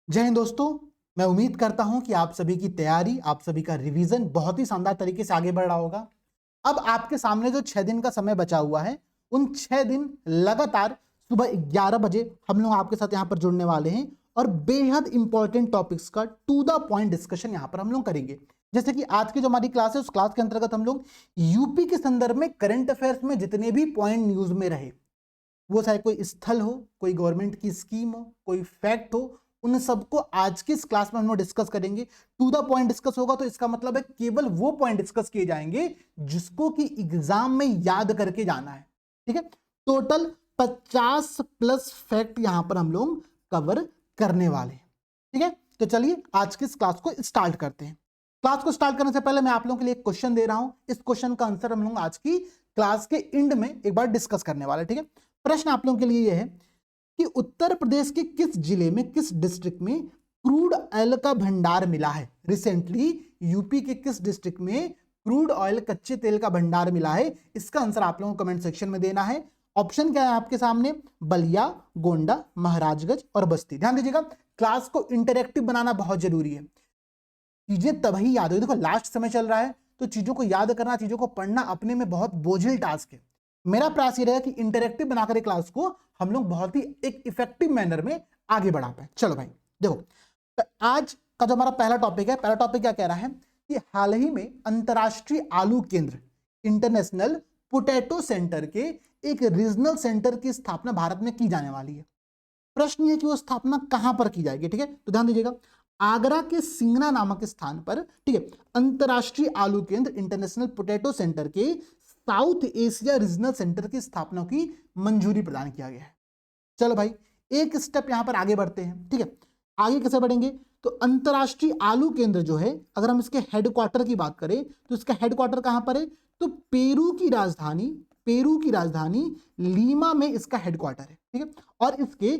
जय हिंद दोस्तों। मैं उम्मीद करता हूं कि आप सभी की तैयारी, आप सभी का रिवीजन बहुत ही शानदार तरीके से आगे बढ़ रहा होगा। अब आपके सामने जो 6 दिन का समय बचा हुआ है, उन 6 दिन लगातार सुबह 11 बजे हम लोग आपके साथ यहां पर जुड़ने वाले हैं और बेहद इंपॉर्टेंट टॉपिक्स का टू द पॉइंट डिस्कशन यहां पर हम लोग करेंगे। जैसे कि आज की जो हमारी क्लास है, उस क्लास के अंतर्गत हम लोग यूपी के संदर्भ में करंट अफेयर्स में जितने भी पॉइंट न्यूज में रहे, वो चाहे कोई स्थल हो, कोई गवर्नमेंट की स्कीम हो, कोई फैक्ट हो, उन सबको आज की इस क्लास में हम लोग डिस्कस करेंगे। टू द पॉइंट डिस्कस होगा तो इसका मतलब है केवल वो पॉइंट डिस्कस किए जाएंगे जिसको कि एग्जाम में याद करके जाना है। ठीक है, टोटल 50 प्लस फैक्ट यहां पर हम लोग कवर करने वाले हैं। ठीक है, तो चलिए आज की इस क्लास को स्टार्ट करते हैं। क्लास को स्टार्ट करने से पहले मैं आप लोगों के लिए एक क्वेश्चन दे रहा हूं। इस क्वेश्चन का आंसर हम लोग आज की क्लास के एंड में एक बार डिस्कस करने वाले। ठीक है, प्रश्न आप लोगों के लिए यह है कि उत्तर प्रदेश के किस जिले में, किस डिस्ट्रिक्ट में क्रूड ऑयल का भंडार मिला है। रिसेंटली यूपी के किस डिस्ट्रिक्ट में क्रूड ऑयल, कच्चे तेल का भंडार मिला है। इसका आंसर आप लोगों को कमेंट सेक्शन में देना है। ऑप्शन क्या है आपके सामने? बलिया, गोंडा, महाराजगंज और बस्ती। ध्यान दीजिएगा, क्लास को इंटरेक्टिव बनाना बहुत जरूरी है। चीजें तभी याद हो, देखो लास्ट समय चल रहा है तो चीजों को याद करना, चीजों को पढ़ना अपने में बहुत बोझिल टास्क है। मेरा प्रयास ये रहेगा कि इंटरेक्टिव बनाकर क्लास को हम लोग बहुत ही एक इफेक्टिव मैनर में आगे बढ़ा पाए। चलो भाई देखो, तो आज का जो हमारा पहला टॉपिक है, पहला टॉपिक क्या कह रहा है कि हाल ही में अंतरराष्ट्रीय आलू केंद्र, इंटरनेशनल पोटैटो सेंटर के एक रीजनल सेंटर की स्थापना भारत में की जाने वाली है। प्रश्न ये कि वो स्थापना कहां पर की जाएगी। ठीक है, तो ध्यान दीजिएगा, आगरा के सिंगना नामक स्थान पर, ठीक है, अंतरराष्ट्रीय आलू केंद्र, इंटरनेशनल पोटैटो सेंटर के साउथ एशिया रीजनल सेंटर की स्थापना की मंजूरी प्रदान किया गया है। चलो भाई एक स्टेप यहां पर आगे बढ़ते हैं। ठीक है, आगे कैसे बढ़ेंगे? तो अंतरराष्ट्रीय आलू केंद्र जो है, अगर हम इसके हेडक्वार्टर की बात करें तो इसका हेडक्वार्टर कहां पर है? तो पेरू की राजधानी लीमा में इसका हेडक्वार्टर है। ठीक है, और इसके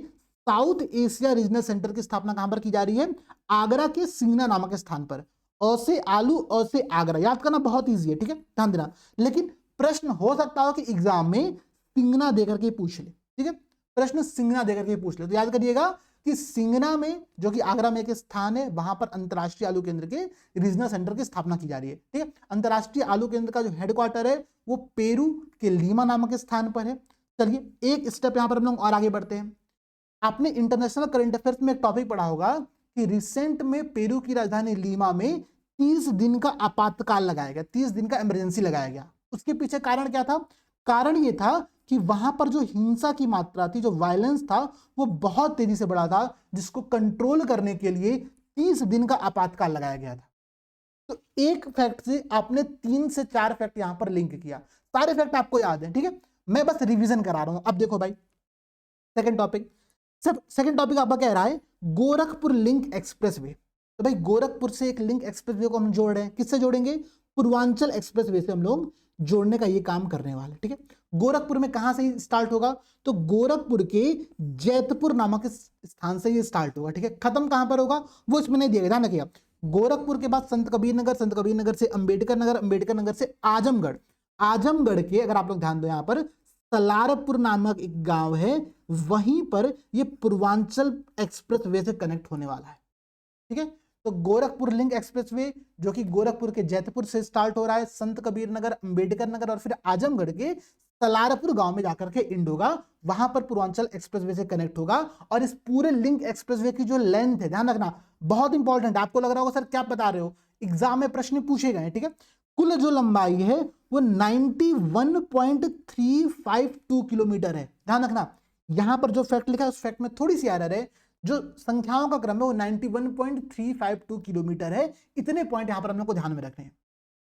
साउथ एशिया रीजनल सेंटर की स्थापना कहां पर की जा रही है? आगरा के सिंगना नामक स्थान पर। अ से आलू, अ से आगरा, याद करना बहुत ईजी है। ठीक है, ध्यान देना। लेकिन प्रश्न हो सकता हो कि एग्जाम में सिंगना देकर के पूछ ले। ठीक है, प्रश्न सिंगना देकर के पूछ ले तो याद करिएगा कि सिंगना में, जो कि आगरा में एक स्थान है, वहां पर अंतरराष्ट्रीय आलू केंद्र के रीजनल सेंटर की स्थापना की जा रही है। ठीक है, अंतरराष्ट्रीय आलू केंद्र का जो हेडक्वार्टर है वो पेरू के लीमा नामक स्थान पर है। चलिए एक स्टेप यहां पर हम लोग और आगे बढ़ते हैं। आपने इंटरनेशनल करंट अफेयर्स में एक टॉपिक पढ़ा होगा कि रिसेंट में पेरू की राजधानी लीमा में 30 दिन का आपातकाल लगाया गया, 30 दिन का इमरजेंसी लगाया गया। उसके पीछे कारण क्या था? कारण ये था कि वहां पर जो हिंसा की मात्रा थी, जो वायलेंस था, वो बहुत तेजी से बढ़ा था, जिसको कंट्रोल करने के लिए 30 दिन का आपातकाल लगाया गया था। तो एक फैक्ट से आपने 3 से 4 फैक्ट यहां पर लिंक किया, सारे फैक्ट आपको याद है। ठीक है, मैं बस रिवीजन करा रहा हूं। अब देखो भाई, सेकंड टॉपिक, सब सेकंड टॉपिक आपका कह रहा है गोरखपुर लिंक एक्सप्रेसवे। तो भाई गोरखपुर से एक लिंक एक्सप्रेसवे को हम जोड़ रहे हैं। किससे जोड़ेंगे? पूर्वांचल एक्सप्रेसवे से हम लोग जोड़ने का ये काम करने वाले। ठीक है, गोरखपुर में कहां से स्टार्ट होगा? तो गोरखपुर के जैतपुर नामक स्थान से ये स्टार्ट होगा। ठीक है, खत्म कहां पर होगा वो इसमें नहीं दिया गया, ध्यान रखिएगा। गोरखपुर के बाद संत कबीर नगर, संत कबीर नगर से अंबेडकर नगर, अंबेडकर नगर से आजमगढ़, आजमगढ़ के, अगर आप लोग ध्यान दो यहां पर सलारपुर नामक एक गांव है, वहीं पर ये पूर्वांचल एक्सप्रेसवे से कनेक्ट होने वाला है। ठीक है, तो गोरखपुर लिंक एक्सप्रेसवे जो कि गोरखपुर के जैतपुर से स्टार्ट हो रहा है, संत कबीर नगर, अंबेडकर नगर और फिर आजमगढ़ के सलारपुर गांव में जाकर के एंड होगा, वहां पर पूर्वांचल एक्सप्रेसवे से कनेक्ट होगा। और इस पूरे लिंक एक्सप्रेसवे की जो लेंथ है, ध्यान रखना बहुत इंपॉर्टेंट, आपको लग रहा होगा सर क्या बता रहे हो, एग्जाम में प्रश्न पूछे गए। ठीक है, कुल जो लंबाई है वो 91.352 किलोमीटर है। ध्यान रखना, यहां पर जो फैक्ट लिखा है उस फैक्ट में थोड़ी सी एरर है, जो संख्याओं का क्रम है वो 91.352 किलोमीटर है। इतने पॉइंट यहां पर हम लोग को ध्यान में रखने हैं।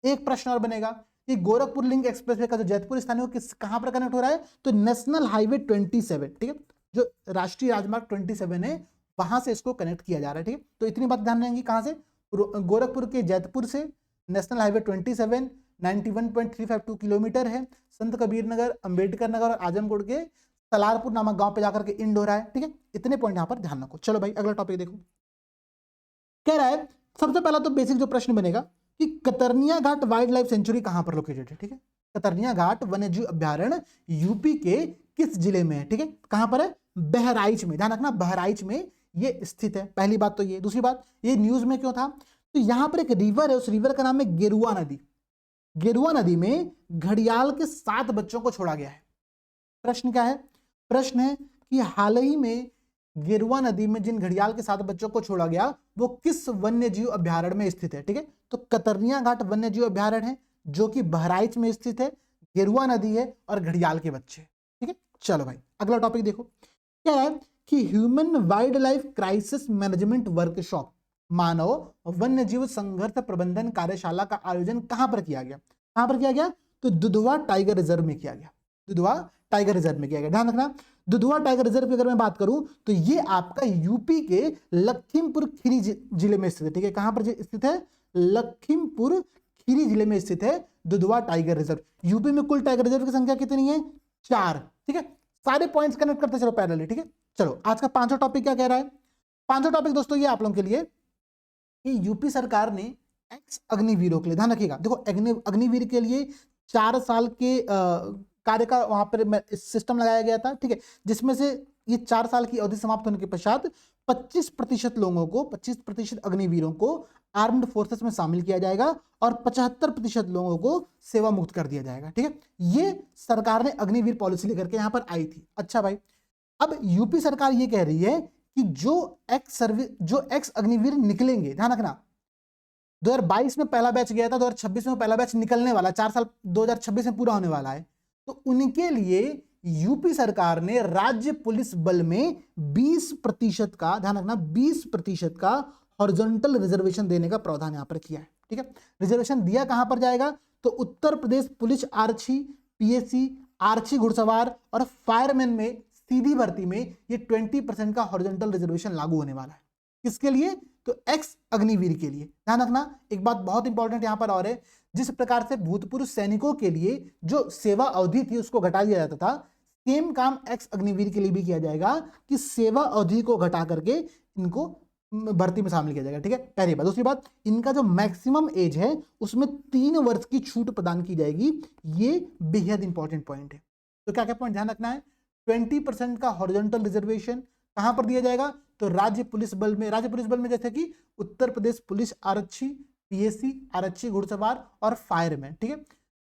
एक प्रश्न और बनेगा कि गोरखपुर लिंक एक्सप्रेसवे का जो जैतपुर स्थान है वो किस कहां पर कनेक्ट हो रहा है? तो नेशनल हाईवे 27, ठीक है, जो राष्ट्रीय राजमार्ग 27 है, वहां से इसको कनेक्ट किया जा रहा है। ठीक है, तो इतनी बात ध्यान रहेंगी। कहां से? गोरखपुर के जैतपुर से नेशनल हाईवे 27 91.352 किलोमीटर है, संत कबीर नगर, अंबेडकर नगर और आजमगढ़ के सलारपुर नामक गांव पे जाकर के इंड हो रहा है। ठीक है, इतने पॉइंट यहां पर ध्यान रखो। चलो भाई अगला टॉपिक देखो, कह रहा है सबसे पहला तो बेसिक जो प्रश्न बनेगा कि कतरनिया घाट वाइल्ड लाइफ सेंचुरी कहां पर लोकेटेड है। ठीक है, कतरनिया घाट वन्यजीव अभ्यारण्य यूपी के किस जिले में है? ठीक है, कहां पर है? बहराइच में। ध्यान रखना, बहराइच में ये स्थित है। पहली बात तो ये। दूसरी बात, ये न्यूज में क्यों था, तो यहां पर एक रिवर है, उस रिवर का नाम है गेरुआ नदी। गेरुआ नदी में घड़ियाल के 7 बच्चों को छोड़ा गया है। प्रश्न क्या है, प्रश्न है कि हाल ही में गेरुआ नदी में जिन घड़ियाल के 7 बच्चों को छोड़ा गया वो किस वन्य जीव अभ्यारण्य में स्थित है। ठीक है, तो कतरनिया घाट वन्य जीव अभ्यारण्य है जो कि बहराइच में स्थित है, गेरुआ नदी है और घड़ियाल के बच्चे। ठीक है, चलो भाई अगला टॉपिक देखो। क्या है कि human wildlife crisis management workshop, मानव वन्य जीव संघर्ष प्रबंधन कार्यशाला का आयोजन कहां पर किया गया। कहां पर किया गया, तो दुधवा टाइगर रिजर्व में किया गया। दुधवा टाइगर रिजर्व में किया गया। ध्यान रखना, दुधवा टाइगर रिजर्व की अगर मैं बात करूं तो ये आपका यूपी के लखीमपुर खीरी जिले में स्थित है। ठीक है, कहां पर स्थित है, लखीमपुर खीरी जिले में स्थित है दुधवा टाइगर रिजर्व। यूपी में कुल टाइगर रिजर्व की संख्या कितनी है, 4। ठीक है, सारे पॉइंट्स कनेक्ट करते चलो पैरेलली। ठीक है, चलो आज का 5वां टॉपिक क्या कह रहा है। 5वां टॉपिक दोस्तों ये आप लोगों के लिए कि यूपी सरकार ने एक्स अग्निवीरों के लिए, ध्यान रखिएगा, देखो अग्निवीर के लिए 4 साल के कार्य का वहां पर सिस्टम लगाया गया था। ठीक है, जिसमें से ये 4 साल की अवधि समाप्त होने के पश्चात 25% लोगों को, 25% अग्निवीरों को आर्म्ड फोर्सेस में शामिल किया जाएगा और 75% लोगों को सेवा मुक्त कर दिया जाएगा। ठीक है, ये सरकार ने अग्निवीर पॉलिसी लेकर के यहां पर आई थी। अच्छा भाई, अब यूपी सरकार ये कह रही है कि जो एक्स अग्निवीर निकलेंगे, ध्यान रखना 2022 में पहला बैच गया था, 2026 में पहला बैच निकलने वाला, 4 साल 2026 में पूरा होने वाला है, तो उनके लिए यूपी सरकार ने राज्य पुलिस बल में 20% का, ध्यान रखना 20% का हॉरिजॉन्टल रिजर्वेशन देने का प्रावधान यहां पर किया है। ठीक है, रिजर्वेशन दिया कहां पर जाएगा, तो उत्तर प्रदेश पुलिस आरक्षी, पीएससी, आरक्षी घुड़सवार और फायरमैन में सीधी भर्ती में ये 20% का हॉरिजॉन्टल रिजर्वेशन लागू होने वाला है। किसके लिए, तो एक्स अग्निवीर के लिए। ध्यान रखना एक बात बहुत इंपॉर्टेंट यहां पर और है, जिस प्रकार से भूतपूर्व सैनिकों के लिए जो सेवा अवधि थी उसको घटा दिया जाता था, सेम काम एक्स अग्निवीर के लिए भी किया जाएगा कि सेवा अवधि को घटा करके इनको भर्ती में शामिल किया जाएगा। ठीक है, पहली बात। दूसरी बात, इनका जो मैक्सिमम एज है उसमें 3 वर्ष की छूट प्रदान की जाएगी। ये बेहद इंपॉर्टेंट पॉइंट है। तो क्या क्या पॉइंट ध्यान रखना है, 20% का हॉरिजॉन्टल रिजर्वेशन कहां पर दिया जाएगा, तो राज्य पुलिस बल में। राज्य पुलिस बल में जैसे कि उत्तर प्रदेश पुलिस आरक्षी, पीएससी, आरक्षी घुड़सवार और फायरमैन। ठीक है,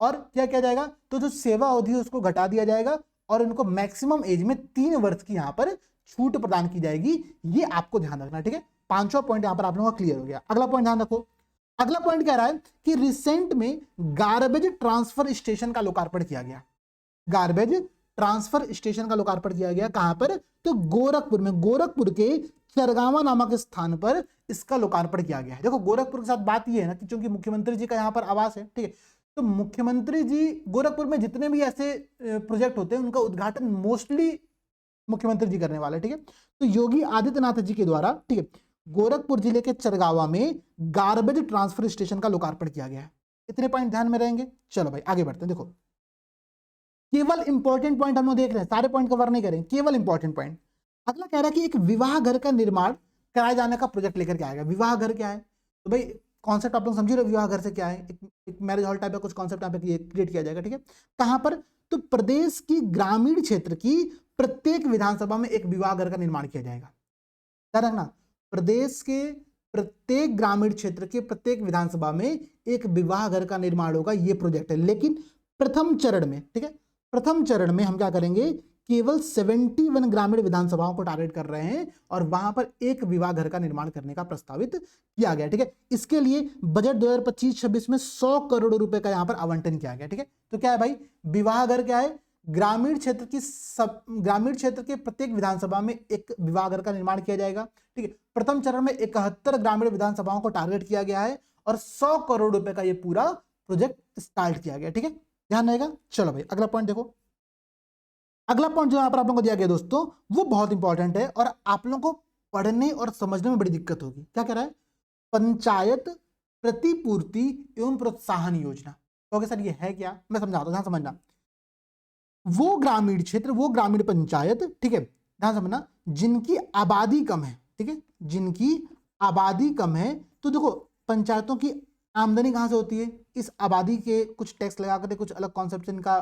और क्या किया जाएगा, तो जो सेवा अवधि है उसको घटा दिया जाएगा और इनको मैक्सिमम एज में 3 वर्ष की यहां पर छूट प्रदान की जाएगी। ये आपको ध्यान रखना। ठीक है, 5वां पॉइंट यहां पर आप लोगों का क्लियर हो गया। अगला पॉइंट ध्यान रखो। अगला पॉइंट कह रहा है कि रिसेंट में गार्बेज ट्रांसफर स्टेशन का लोकार्पण किया गया। गार्बेज ट्रांसफर स्टेशन का लोकार्पण किया गया कहां पर, तो गोरखपुर में। गोरखपुर के चरगावा नामक स्थान पर इसका लोकार्पण किया गया है। देखो गोरखपुर के साथ बात यह है ना कि चूंकि मुख्यमंत्री जी का यहाँ पर आवास है, ठीक है, तो मुख्यमंत्री जी गोरखपुर में जितने भी ऐसे प्रोजेक्ट होते हैं उनका उद्घाटन मोस्टली मुख्यमंत्री जी करने वाले। ठीक है, तो योगी आदित्यनाथ जी के द्वारा, ठीक है, गोरखपुर जिले के चरगावा में गार्बेज ट्रांसफर स्टेशन का लोकार्पण किया गया है। इतने पॉइंट ध्यान में रहेंगे। चलो भाई आगे बढ़ते हैं। देखो केवल इंपॉर्टेंट पॉइंट हम लोग देख रहे हैं, सारे पॉइंट कवर नहीं करेंगे, केवल इंपॉर्टेंट पॉइंट। अगला कह रहा है कि एक विवाह घर का निर्माण कराए जाने का प्रोजेक्ट लेकर के आएगा। विवाह घर क्या है, तो भाई कॉन्सेप्ट आप लोग समझ रहे हो, विवाह घर से क्या है, एक मैरिज हॉल टाइप का कुछ कॉन्सेप्ट यहाँ पे क्रिएट किया जाएगा। ठीक है, कहां पर, तो प्रदेश की ग्रामीण क्षेत्र की प्रत्येक विधानसभा में एक विवाह घर का निर्माण किया जाएगा। ध्यान रखना, प्रदेश के प्रत्येक ग्रामीण क्षेत्र के प्रत्येक विधानसभा में एक विवाह घर का निर्माण होगा। ये प्रोजेक्ट है, लेकिन प्रथम चरण में, ठीक है, प्रथम चरण में हम क्या करेंगे, केवल 71 ग्रामीण विधानसभाओं को टारगेट कर रहे हैं और वहां पर एक विवाह घर का निर्माण करने का प्रस्तावित किया गया। ठीक है, इसके लिए बजट 2025-26 में 100 करोड़ रुपए का यहां पर आवंटन किया गया। ठीक है, तो क्या है भाई, विवाह घर क्या है, ग्रामीण क्षेत्र के प्रत्येक विधानसभा में एक विवाह घर का निर्माण किया जाएगा। ठीक है, प्रथम चरण में 71 ग्रामीण विधानसभाओं को टारगेट किया गया है और 100 करोड़ रुपए का यह पूरा प्रोजेक्ट स्टार्ट किया गया। ठीक है, ध्यान रहेगा। चलो भाई अगला पॉइंट देखो। अगला पॉइंट जो यहां पर आप लोगों को दिया गया दोस्तों वो बहुत इंपॉर्टेंट है और आप लोगों को पढ़ने और समझने में बड़ी दिक्कत होगी। क्या कह रहा है, पंचायत प्रतिपूर्ति एवं प्रोत्साहन योजना। ओके सर ये है क्या, मैं समझाता हूं, ध्यान समझना। वो ग्रामीण क्षेत्र, वो ग्रामीण पंचायत, ठीक है, ध्यान समझना, जिनकी आबादी कम है, ठीक है, जिनकी आबादी कम है, तो देखो पंचायतों की आमदनी कहां से होती है, इस आबादी के कुछ टैक्स लगा करके कुछ अलग कॉन्सेप्ट से इनका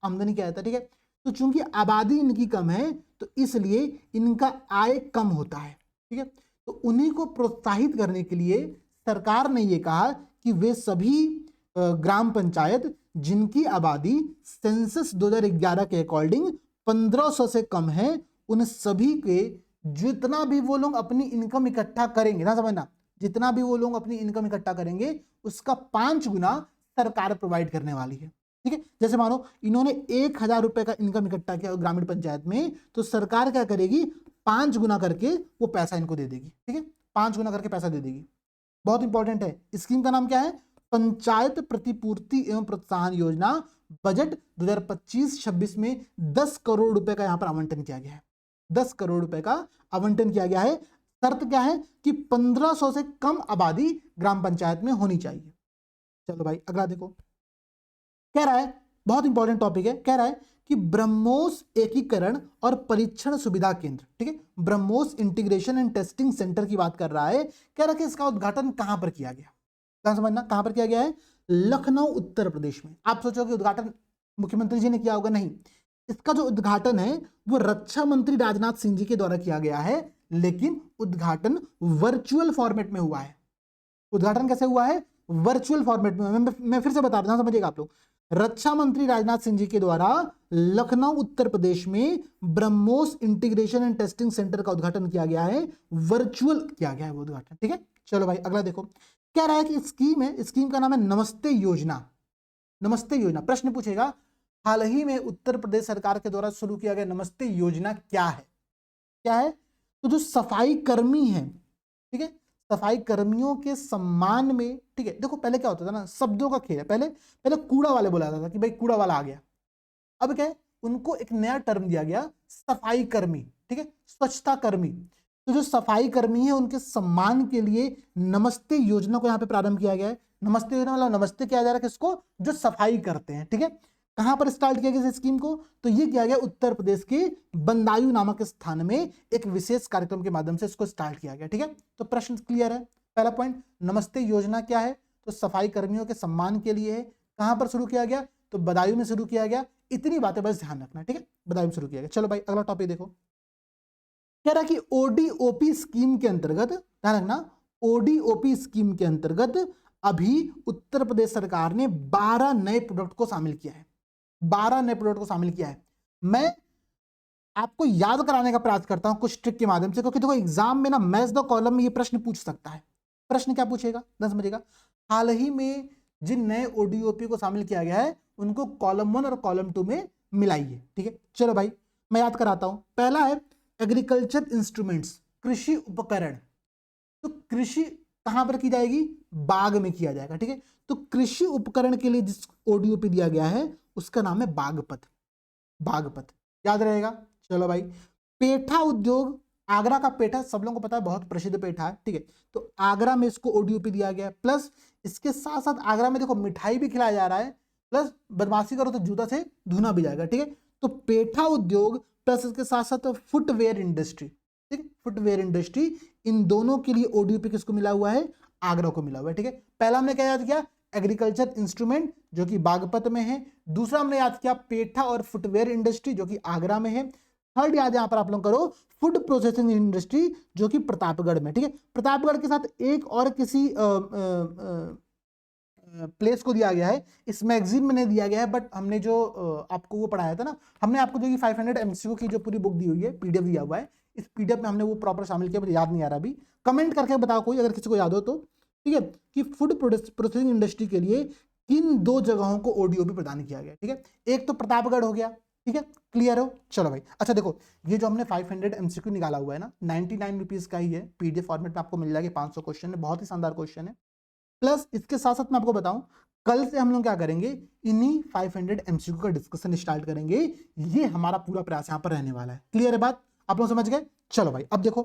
आमदनी क्या आता है। ठीक है, तो चूंकि आबादी इनकी कम है तो इसलिए इनका आय कम होता है। ठीक है। तो उन्हीं को प्रोत्साहित करने के लिए सरकार ने ये कहा कि वे सभी ग्राम पंचायत जिनकी आबादी सेंसस 2011 के अकॉर्डिंग 1500 से कम है, उन सभी के जितना भी वो लोग अपनी इनकम इकट्ठा करेंगे, ना समझना, जितना भी वो लोग अपनी इनकम इकट्ठा करेंगे उसका 5 गुना सरकार प्रोवाइड करने वाली है। ठीक है, जैसे मानो इन्होंने 1000 रुपए का इनकम इकट्ठा किया ग्रामीण पंचायत में, तो सरकार क्या करेगी, 5 गुना करके वो पैसा इनको दे देगी। ठीक है, 5 गुना करके पैसा दे देगी। बहुत इंपॉर्टेंट है। स्कीम का नाम क्या है, पंचायत प्रतिपूर्ति एवं प्रोत्साहन योजना। बजट 2025-26 में 10 करोड़ रुपए का यहां पर आवंटन किया गया है। 10 करोड़ रुपए का आवंटन किया गया है। शर्त क्या है कि 1500 से कम आबादी ग्राम पंचायत में होनी चाहिए। चलो भाई अगला देखो, कह रहा है, बहुत इंपॉर्टेंट टॉपिक है, कह रहा है कि ब्रह्मोस एकीकरण और परीक्षण सुविधा केंद्र, ठीक है, BrahMos integration and testing centre की बात कर रहा है। कह रहा है कि इसका उद्घाटन कहां पर किया गया, कहां समझना, कहां पर किया गया है, लखनऊ उत्तर प्रदेश में। आप सोचोगे उद्घाटन मुख्यमंत्री जी ने किया होगा, नहीं, इसका जो उद्घाटन है वो रक्षा मंत्री राजनाथ सिंह जी के द्वारा किया गया है, लेकिन उद्घाटन वर्चुअल फॉर्मेट में हुआ है। उद्घाटन कैसे हुआ है, वर्चुअल फॉर्मेट में। मैं फिर से बता रहा हूं, समझिएगा आप लोग। रक्षा मंत्री राजनाथ सिंह जी के द्वारा लखनऊ उत्तर प्रदेश में BrahMos integration and testing centre का उद्घाटन किया गया है, वर्चुअल किया गया है वो उद्घाटन। ठीक है, चलो भाई अगला देखो, क्या रहा है कि स्कीम है, स्कीम का नाम है नमस्ते योजना। नमस्ते योजना, प्रश्न पूछेगा, हाल ही में उत्तर प्रदेश सरकार के द्वारा शुरू किया गया नमस्ते योजना क्या है, क्या है, तो जो सफाई कर्मी है, ठीक है, सफाई कर्मियों के सम्मान में, ठीक है, देखो पहले क्या होता था ना, शब्दों का खेल है, पहले कूड़ा वाले बोला जाता था कि भाई कूड़ा वाला आ गया, अब क्या है, उनको एक नया टर्म दिया गया, सफाई कर्मी, ठीक है, स्वच्छता कर्मी। तो जो सफाई कर्मी है उनके सम्मान के लिए नमस्ते योजना को यहाँ पे प्रारंभ किया गया है। नमस्ते योजना मतलब नमस्ते किया जा रहा है किसको, जो सफाई करते हैं। ठीक है, कहां पर स्टार्ट किया गया इस स्कीम को, तो ये किया गया उत्तर प्रदेश के बंदायू नामक स्थान में, एक विशेष कार्यक्रम के माध्यम से इसको स्टार्ट किया गया। ठीक है, तो प्रश्न क्लियर है। पहला पॉइंट, नमस्ते योजना क्या है, तो सफाई कर्मियों के सम्मान के लिए है। कहां पर शुरू किया गया, तो बदायूं में शुरू किया गया। इतनी बातें बस ध्यान रखना, ठीक है, बदायूं में शुरू किया गया। चलो भाई अगला टॉपिक देखो, कह रहा कि ओडीओपी स्कीम के अंतर्गत, ध्यान रखना, ओडीओपी स्कीम के अंतर्गत अभी उत्तर प्रदेश सरकार ने 12 नए प्रोडक्ट को शामिल किया है। 12 नए प्रोडक्ट को शामिल किया है। मैं आपको याद कराने का प्रयास करता हूं कुछ ट्रिक के माध्यम से, क्योंकि देखो एग्जाम में ना मैच द कॉलम में ये प्रश्न पूछ सकता है। प्रश्न क्या पूछेगा, ना समझिएगा, हाल ही में जिन नए ओडीओपी को शामिल किया गया है उनको कॉलम 1 और कॉलम 2 में मिलाइए। ठीक है, चलो भाई मैं याद कराता हूं। पहला है एग्रीकल्चर इंस्ट्रूमेंट्स, कृषि उपकरण। तो कृषि कहां पर की जाएगी, बाग में किया जाएगा। ठीक है, तो कृषि उपकरण के लिए जिस ओडीओपी दिया गया है उसका नाम है बागपत। बागपत याद रहेगा। चलो भाई, पेठा उद्योग, आगरा का पेठा सब लोगों को पता है, बहुत प्रसिद्ध पेठा है। ठीक है, तो आगरा में इसको ओडीओपी दिया गया है। प्लस इसके साथ साथ आगरा में देखो मिठाई भी खिलाया जा रहा है, प्लस बदमाशी करो तो जूता से धुना भी जाएगा। ठीक है, तो पेठा उद्योग प्लस इसके साथ साथ फुटवेयर इंडस्ट्री, ठीक है, फुटवेयर इंडस्ट्री, इन दोनों के लिए ओडीओपी किसको मिला हुआ है, आगरा को मिला हुआ है। ठीक है, पहला हमने क्या याद किया, एग्रीकल्चर इंस्ट्रूमेंट जो कि बागपत में है। दूसरा हमने याद किया पेठा और फुटवेयर इंडस्ट्री जो कि आगरा में है। थर्ड याद यहां पर आप लोग करो, फूड प्रोसेसिंग इंडस्ट्री जो कि प्रतापगढ़ में। ठीक है, प्रतापगढ़ के साथ एक और किसी प्लेस को दिया गया है, इस मैगजीन में नहीं दिया गया है, बट हमने जो आपको वो पढ़ाया था ना, हमने आपको जो 500 MCQ की जो पूरी बुक दी हुई है, पीडीएफ दिया हुआ है, इस पीडीएफ में हमने वो प्रॉपर शामिल किया, मुझे याद नहीं आ रहा अभी। कमेंट करके बताओ कोई अगर किसी को याद हो तो। ठीक है, कि फूड प्रोसेसिंग इंडस्ट्री के लिए किन 2 जगहों को ओडीओपी प्रदान किया गया। ठीक है, एक तो प्रतापगढ़ हो गया। ठीक है, क्लियर हो। चलो भाई, अच्छा देखो, ये जो हमने 500 MCQ निकाला हुआ है ना, 99 रुपीज का ही है, पीडीएफ फॉर्मेट में आपको मिल जाएगा। 500 क्वेश्चन है, बहुत ही शानदार क्वेश्चन है। प्लस इसके साथ साथ मैं आपको बताऊं, कल से हम लोग क्या करेंगे, इन्हीं 500 MCQ का डिस्कशन स्टार्ट करेंगे। ये हमारा पूरा प्रयास यहाँ पर रहने वाला है। क्लियर है बात, आप लोग समझ गए। चलो भाई, अब देखो,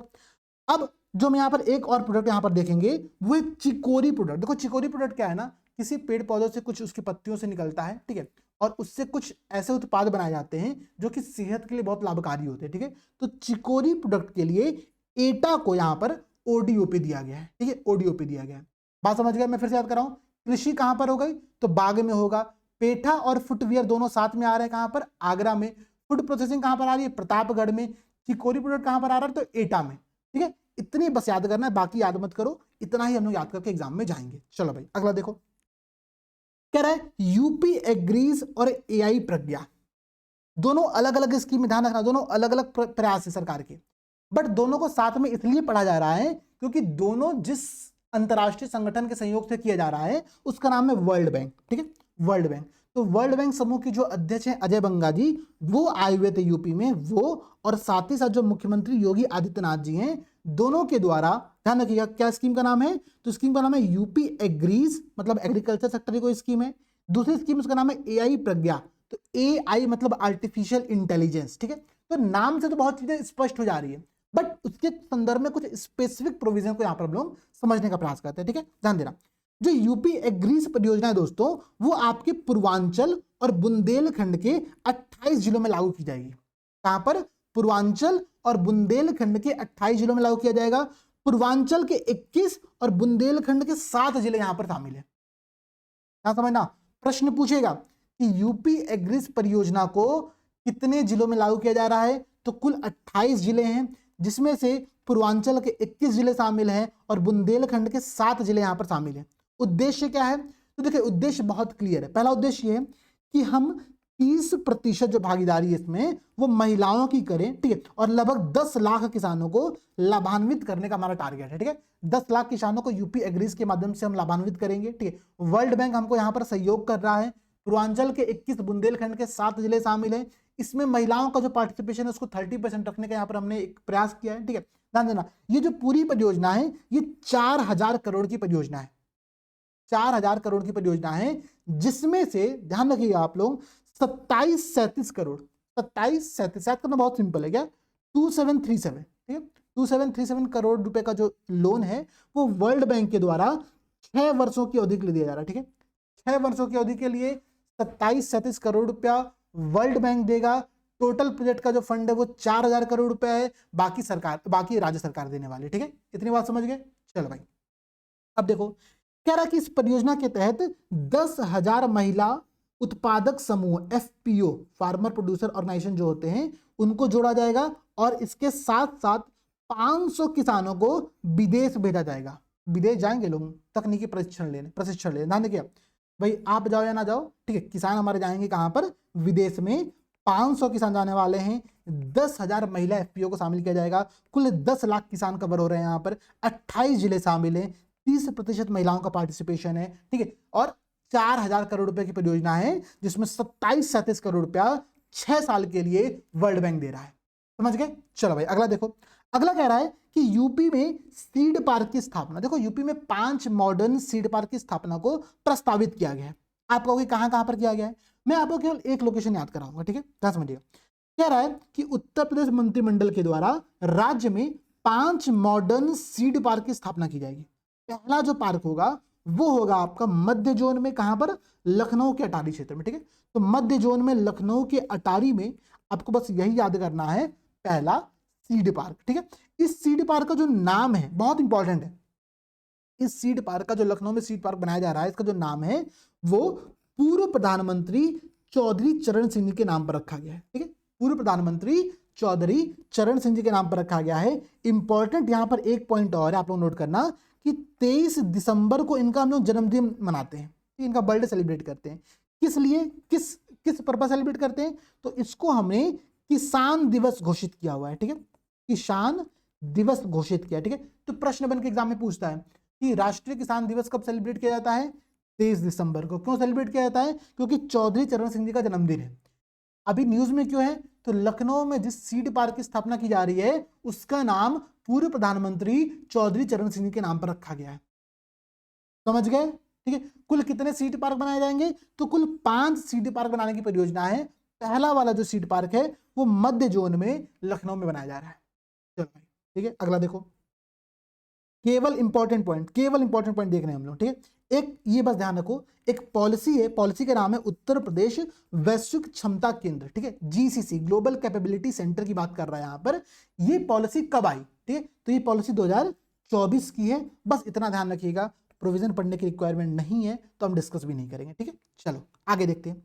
अब जो हम यहाँ पर एक और प्रोडक्ट यहाँ पर देखेंगे वो एक चिकोरी प्रोडक्ट। देखो चिकोरी प्रोडक्ट क्या है ना, किसी पेड़ पौधों से कुछ उसकी पत्तियों से निकलता है। ठीक है, और उससे कुछ ऐसे उत्पाद बनाए जाते हैं जो कि सेहत के लिए बहुत लाभकारी होते हैं। ठीक है, तो चिकोरी प्रोडक्ट के लिए एटा को यहाँ पर ओडीओपी दिया गया है। ठीक है, ओडीओपी दिया गया है। बात समझ गए। मैं फिर से याद कर रहा हूं, कृषि कहां पर हो गई, तो बाग में होगा। पेठा और फुटवियर दोनों साथ में आ रहे हैं, कहां पर, आगरा में। फूड प्रोसेसिंग कहां पर आ रही है, प्रतापगढ़ में। चिकोरी प्रोडक्ट कहां पर आ रहा है, तो एटा में। ठीक है, इतनी बस याद करना है, बाकी याद मत करो, इतना ही हम लोग याद करके एग्जाम में जाएंगे। चलो भाई अगला देखो, कह रहा है यूपी एग्रीज और एआई प्रज्ञा दोनों अलग अलग स्कीम, ध्यान रखना दोनों अलग अलग प्रयास है सरकार के, बट दोनों को साथ में इसलिए पढ़ा जा रहा है क्योंकि दोनों जिस अंतरराष्ट्रीय संगठन के सहयोग से किया जा रहा है उसका नाम है वर्ल्ड बैंक। ठीक है, वर्ल्ड बैंक। तो वर्ल्ड बैंक समूह की जो अध्यक्ष हैं अजय बंगा जी, वो आए हुए थे यूपी में, वो और साथ ही साथ जो मुख्यमंत्री योगी आदित्यनाथ जी हैं, दोनों के द्वारा, ध्यान रखिएगा क्या स्कीम का नाम है, तो स्कीम का नाम है यूपी एग्रीज, मतलब एग्रीकल्चर सेक्टर की कोई स्कीम है। दूसरी स्कीम उसका नाम है एआई प्रज्ञा, तो एआई मतलब आर्टिफिशियल इंटेलिजेंस। ठीक है, तो नाम से तो बहुत चीजें स्पष्ट हो जा रही है, बट उसके संदर्भ में कुछ स्पेसिफिक प्रोविजन को यहां पर हम लोग समझने का प्रयास करते हैं। ठीक है, ध्यान देना, जो यूपी एग्रीज परियोजना है दोस्तों, वो आपके पूर्वांचल और बुंदेलखंड के 28 जिलों में लागू की जाएगी। कहां पर? पूर्वांचल और बुंदेलखंड के 28 जिलों में लागू किया जाएगा। पूर्वांचल के 21 और बुंदेलखंड के 7 जिले यहां पर शामिल है। क्या समझना, प्रश्न पूछेगा कि यूपी एग्रीज परियोजना को कितने जिलों में लागू किया जा रहा है, तो कुल 28 जिले हैं, जिसमें से पूर्वांचल के 21 जिले शामिल हैं और बुंदेलखंड के 7 जिले यहां पर शामिल हैं। उद्देश्य क्या है? तो देखिए उद्देश्य बहुत क्लियर है। पहला उद्देश्य ये है कि हम 30% जो भागीदारी है इसमें वो महिलाओं की करें। ठीक है, और लगभग 10 लाख किसानों को लाभान्वित करने का हमारा टारगेट है। ठीक है, 10 लाख किसानों को यूपी एग्रीज के माध्यम से हम लाभान्वित करेंगे। ठीक है, वर्ल्ड बैंक हमको यहाँ पर सहयोग कर रहा है। पूर्वांचल के 21, बुंदेलखंड के 7 जिले शामिल हैं। इसमें महिलाओं का जो पार्टिसिपेशन है उसको 30% रखने का यहाँ पर हमने एक प्रयास किया है। ठीक है, ध्यान देना, ये जो पूरी परियोजना है ये 4000 करोड़ की परियोजना है। 4000 करोड़ की परियोजना है, जिसमें से ध्यान रखिएगा आप लोग 2737 करोड़, 2737 करना बहुत सिंपल है क्या, 2737। ठीक है, 2737 करोड़ रुपए का जो लोन है वो वर्ल्ड बैंक के द्वारा 6 वर्षों की अवधि के लिए दिया जा रहा है। ठीक है, 6 वर्षों की अवधि के लिए 2737 करोड़ रुपया वर्ल्ड बैंक देगा। टोटल प्रोजेक्ट का जो फंड है वो 4000 करोड़ रुपया है, बाकी राज्य सरकार देने वाली। ठीक है, इतनी बात समझ गए। चलो भाई अब देखो, कह रहा कि इस परियोजना के तहत 10,000 महिला उत्पादक समूह एफपीओ, फार्मर प्रोड्यूसर ऑर्गेनाइजेशन जो होते हैं, उनको जोड़ा जाएगा और इसके साथ साथ 500 किसानों को विदेश भेजा जाएगा। विदेश जाएंगे लोग तकनीकी प्रशिक्षण लेने। ध्यान देखिए भाई, आप जाओ या ना जाओ, ठीक है, किसान हमारे जाएंगे कहां पर? विदेश में। 500 किसान जाने वाले हैं, 10,000 महिला एफपीओ को शामिल किया जाएगा। कुल 10 लाख किसान कवर हो रहे हैं यहाँ पर, 28 जिले शामिल हैं, 30% महिलाओं का पार्टिसिपेशन है। ठीक है, और 4000 करोड़ रुपए की परियोजना है, जिसमें 2737 करोड़ रुपया 6 साल के लिए वर्ल्ड बैंक दे रहा है। समझ गए। चलो भाई अगला देखो, अगला कह रहा है कि यूपी में सीड पार्क की स्थापना। देखो यूपी में 5 मॉडर्न सीड पार्क की स्थापना को प्रस्तावित किया गया है। आप कहोगे कहां कहां पर किया गया है, मैं आपको केवल एक लोकेशन याद कराऊंगा। ठीक है, ध्यान समझिएगा। कह रहा है कि उत्तर प्रदेश मंत्रिमंडल के द्वारा राज्य में 5 मॉडर्न सीड पार्क की स्थापना की जाएगी। पहला जो पार्क होगा वो होगा आपका मध्य जोन में, कहां पर? लखनऊ के अटारी क्षेत्र में। ठीक है, तो मध्य जोन में लखनऊ के अटारी में आपको बस यही याद करना है, पहला सीड पार्क। ठीक है, इस सीड पार्क का जो नाम है बहुत इंपॉर्टेंट है। इस सीड पार्क का जो लखनऊ में सीड पार्क बनाया जा रहा है, इसका जो नाम है वो पूर्व प्रधानमंत्री चौधरी चरण सिंह के नाम पर रखा गया है। ठीक है, पूर्व प्रधानमंत्री चौधरी चरण सिंह जी के नाम पर रखा गया है। इंपॉर्टेंट यहां पर एक पॉइंट और है, आप लोग नोट करना कि 23 दिसंबर को इनका हम लोग जन्मदिन मनाते हैं, इनका बर्थडे सेलिब्रेट करते हैं। किस लिए, किस पर्पस सेलिब्रेट करते हैं? तो इसको हमने किसान दिवस घोषित किया हुआ है। ठीक है, किसान दिवस घोषित किया। ठीक है, तो प्रश्न बन के एग्जाम में पूछता है कि राष्ट्रीय किसान दिवस कब सेलिब्रेट किया जाता है? 23 दिसंबर को। क्यों सेलिब्रेट किया जाता है? क्योंकि चौधरी चरण सिंह जी का जन्मदिन है। अभी न्यूज में क्यों है? तो लखनऊ में जिस सीड पार्क की स्थापना की जा रही है उसका नाम पूर्व प्रधानमंत्री चौधरी चरण सिंह के नाम पर रखा गया है। समझ गए। ठीक है, कुल कितने सीड पार्क बनाए जाएंगे? तो कुल 5 सीड पार्क बनाने की परियोजना है। पहला वाला जो सीड पार्क है वो मध्य जोन में लखनऊ में बनाया जा रहा है। चलो भाई ठीक है, अगला देखो, केवल इंपॉर्टेंट पॉइंट देख रहे हैं हम लोग। ठीक है, एक ये बस ध्यान रखो, एक पॉलिसी है, पॉलिसी का नाम है उत्तर प्रदेश वैश्विक क्षमता केंद्र। ठीक है, जीसीसी, ग्लोबल कैपेबिलिटी सेंटर की बात कर रहा है यहाँ पर। ये पॉलिसी कब आई? ठीक है, तो ये पॉलिसी 2024 की है। बस इतना ध्यान रखिएगा, प्रोविजन पढ़ने की रिक्वायरमेंट नहीं है तो हम डिस्कस भी नहीं करेंगे। ठीक है, चलो आगे देखते हैं।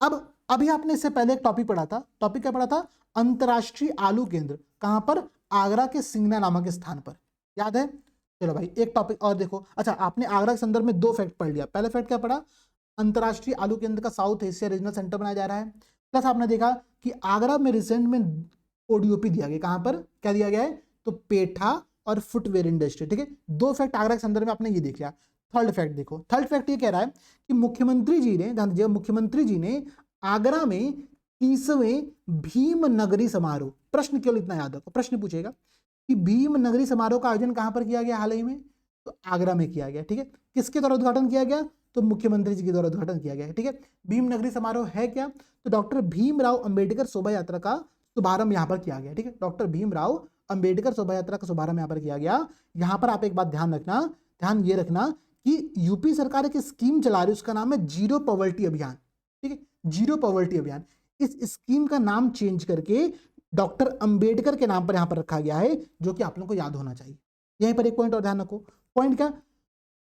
अब अभी आपने इससे पहले एक टॉपिक पढ़ा था। टॉपिक क्या पढ़ा था? अंतरराष्ट्रीय आलू केंद्र। कहां पर? आगरा के सिंगना नामक स्थान पर। याद है? चलो भाई एक टॉपिक और देखो। अच्छा, आपने आगरा के संदर्भ में 2 फैक्ट पढ़ लिया। पहला फैक्ट क्या पढ़ा? अंतर्राष्ट्रीय आलू केंद्र का साउथ एशिया रीजनल सेंटर बनाया जा रहा है। प्लस आपने देखा कि आगरा में रिसेंट में ओडीओपी दिया गया। कहां पर क्या दिया गया है? तो पेठा और फुटवेयर इंडस्ट्री। ठीक है, 2 फैक्ट आगरा के संदर्भ में आपने ये देख लिया। थर्ड फैक्ट देखो, थर्ड फैक्ट ये कह रहा है कि मुख्यमंत्री जी ने, ध्यान दीजिएगा, मुख्यमंत्री जी ने आगरा में 30वें भीम नगरी समारोह, प्रश्न केवल इतना याद रखो, प्रश्न पूछेगा कि भीम नगरी समारोह का आयोजन कहां पर किया गया हाल ही में? तो आगरा में किया गया। ठीक है, किसके द्वारा उद्घाटन किया गया? तो मुख्यमंत्री जी के द्वारा उद्घाटन किया गया है। ठीक है, भीम नगरी समारोह है क्या? तो डॉक्टर भीमराव अंबेडकर शोभा यात्रा का शुभारंभ यहां पर किया गया। ठीक है, डॉक्टर भीमराव अंबेडकर शोभा यात्रा का शुभारंभ यहां पर किया गया। यहां पर आप एक बात ध्यान रखना, ध्यान ये रखना कि यूपी सरकार एक स्कीम चला रही है, उसका नाम है जीरो पॉवर्टी अभियान। ठीक है, जीरो पॉवर्टी अभियान। इस स्कीम का नाम चेंज करके डॉक्टर अंबेडकर के नाम पर यहां पर रखा गया है, जो कि आप लोगों को याद होना चाहिए। यहीं पर एक पॉइंट और ध्यान रखो। पॉइंट क्या?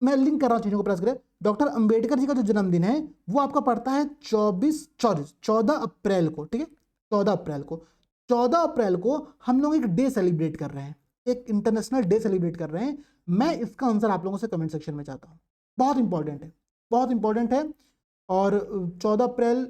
मैं लिंक कर रहा हूं चीजों को, प्रयास करें। डॉक्टर अंबेडकर जी का जो जन्मदिन है वो आपका पड़ता है 14 अप्रैल को। ठीक है, 14 अप्रैल को, 14 अप्रैल को हम लोग एक डे सेलिब्रेट कर रहे हैं, एक इंटरनेशनल डे सेलिब्रेट कर रहे हैं। मैं इसका आंसर आप लोगों से कमेंट सेक्शन में चाहता हूं, बहुत इंपॉर्टेंट है, बहुत इंपॉर्टेंट है। और 14 अप्रैल